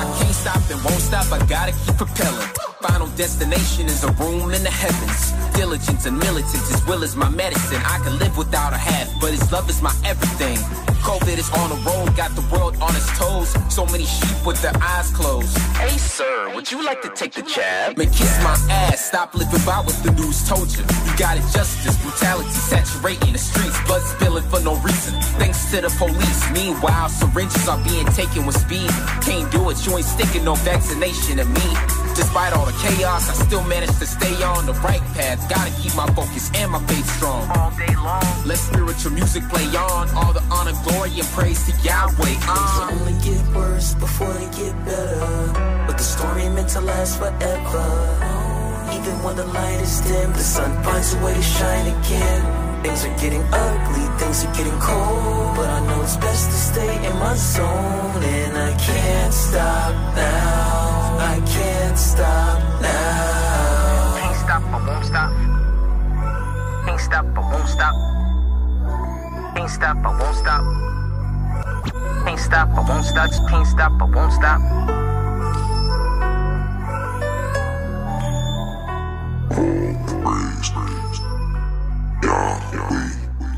Speaker 7: I can't stop and won't stop, I gotta keep propelling. Final destination is a room in the heavens. Diligence and militant, his will is my medicine. I can live without a half, but his love is my everything. COVID is on the road, got the world on its toes. So many sheep with their eyes closed. Hey sir, would you like to take the jab? Man, kiss my ass, stop living by what the news told you. You got injustice, brutality saturating the streets. Blood spilling for no reason, thanks to the police. Meanwhile, syringes are being taken with speed. Can't do it, you ain't sticking no vaccination at me. Despite all the chaos, I still manage to stay on the right path. Gotta keep my focus and my faith strong. All day long, let spiritual music play on. All the honor, glory, and praise to Yahweh.
Speaker 6: Things only get worse before they get better. But the storm ain't meant to last forever. Even when the light is dim, the sun finds a way to shine again. Things are getting ugly, things are getting cold, but I know it's best to stay in my zone. And I can't stop now, I can't stop now.
Speaker 15: Can't stop, I won't stop. Can't stop, I won't stop. Can't stop, I won't stop. Can't stop, I won't stop. Can't stop, I won't stop.
Speaker 1: All praise, Yahweh.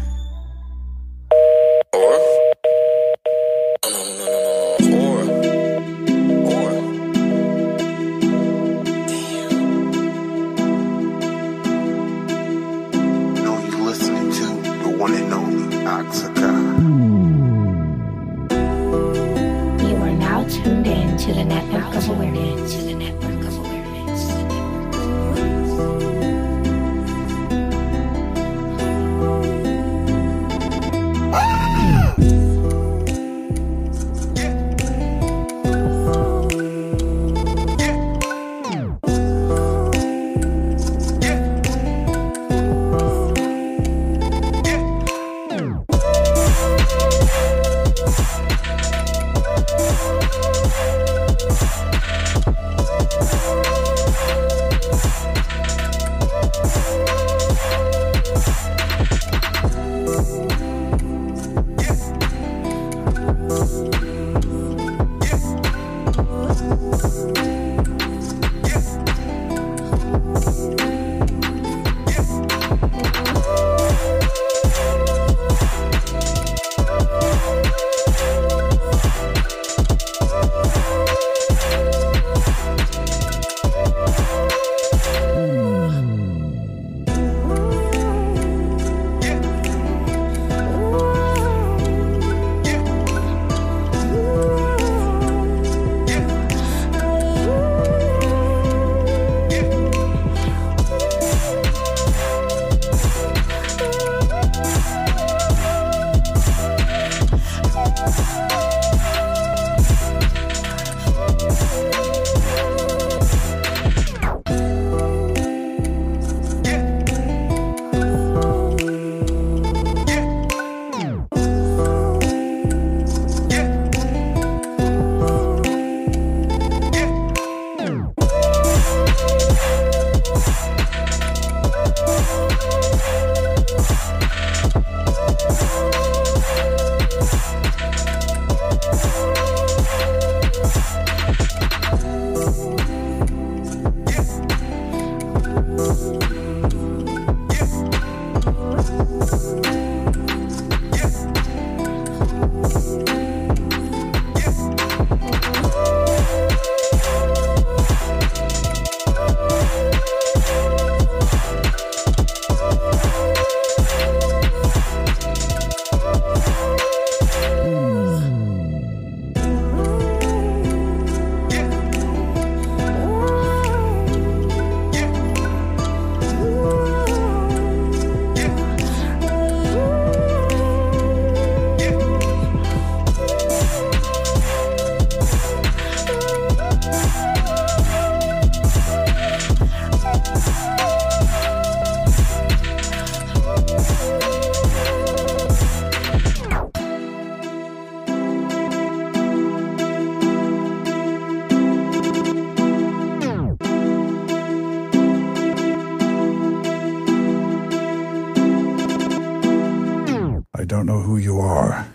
Speaker 16: I don't know who you are.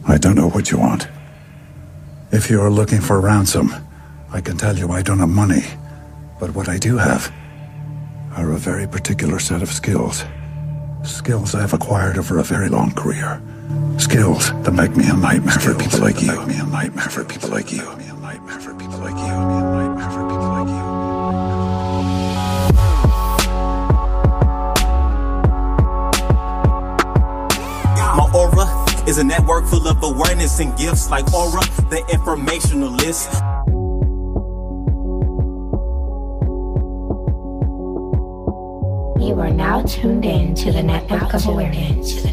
Speaker 16: I don't know what you want. If you are looking for ransom, I can tell you I don't have money. But what I do have are a very particular set of skills. Skills I have acquired over a very long career. Skills that make me a nightmare for people like you. Make me a nightmare for people like you. Make me a nightmare for people like you. Make me a nightmare for people like you.
Speaker 2: My aura is a network full of awareness and gifts like Aura, the informational list.
Speaker 4: You are now tuned in to the network of awareness.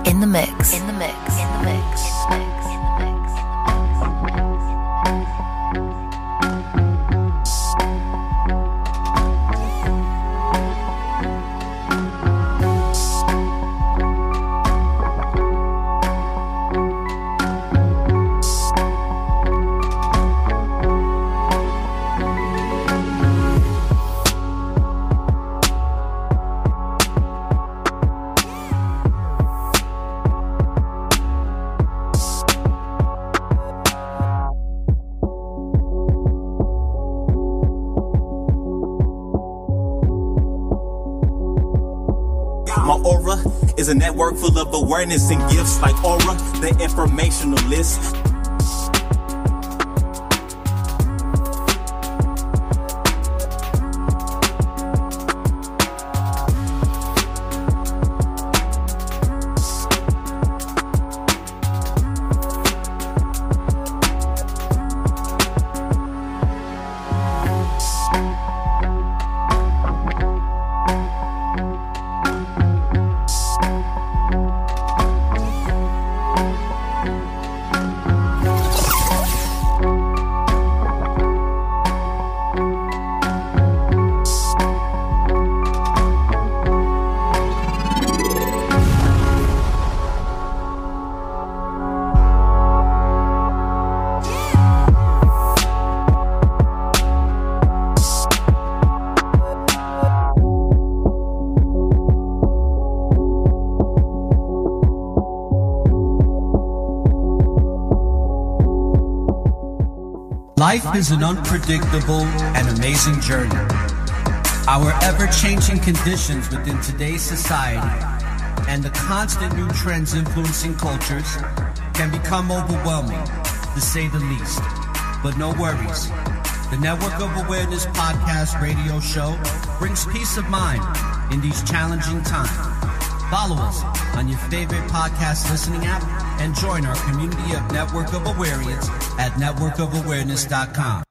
Speaker 17: In the mix. In the mix. In the mix.
Speaker 2: My aura is a network full of awareness and gifts like Aura, the informational list.
Speaker 5: Life is an unpredictable and amazing journey. Our ever-changing conditions within today's society and the constant new trends influencing cultures can become overwhelming, to say the least. But no worries. The Network of Awareness podcast radio show brings peace of mind in these challenging times. Follow us on your favorite podcast listening app and join our community of Network of Awareness at networkofawareness.com.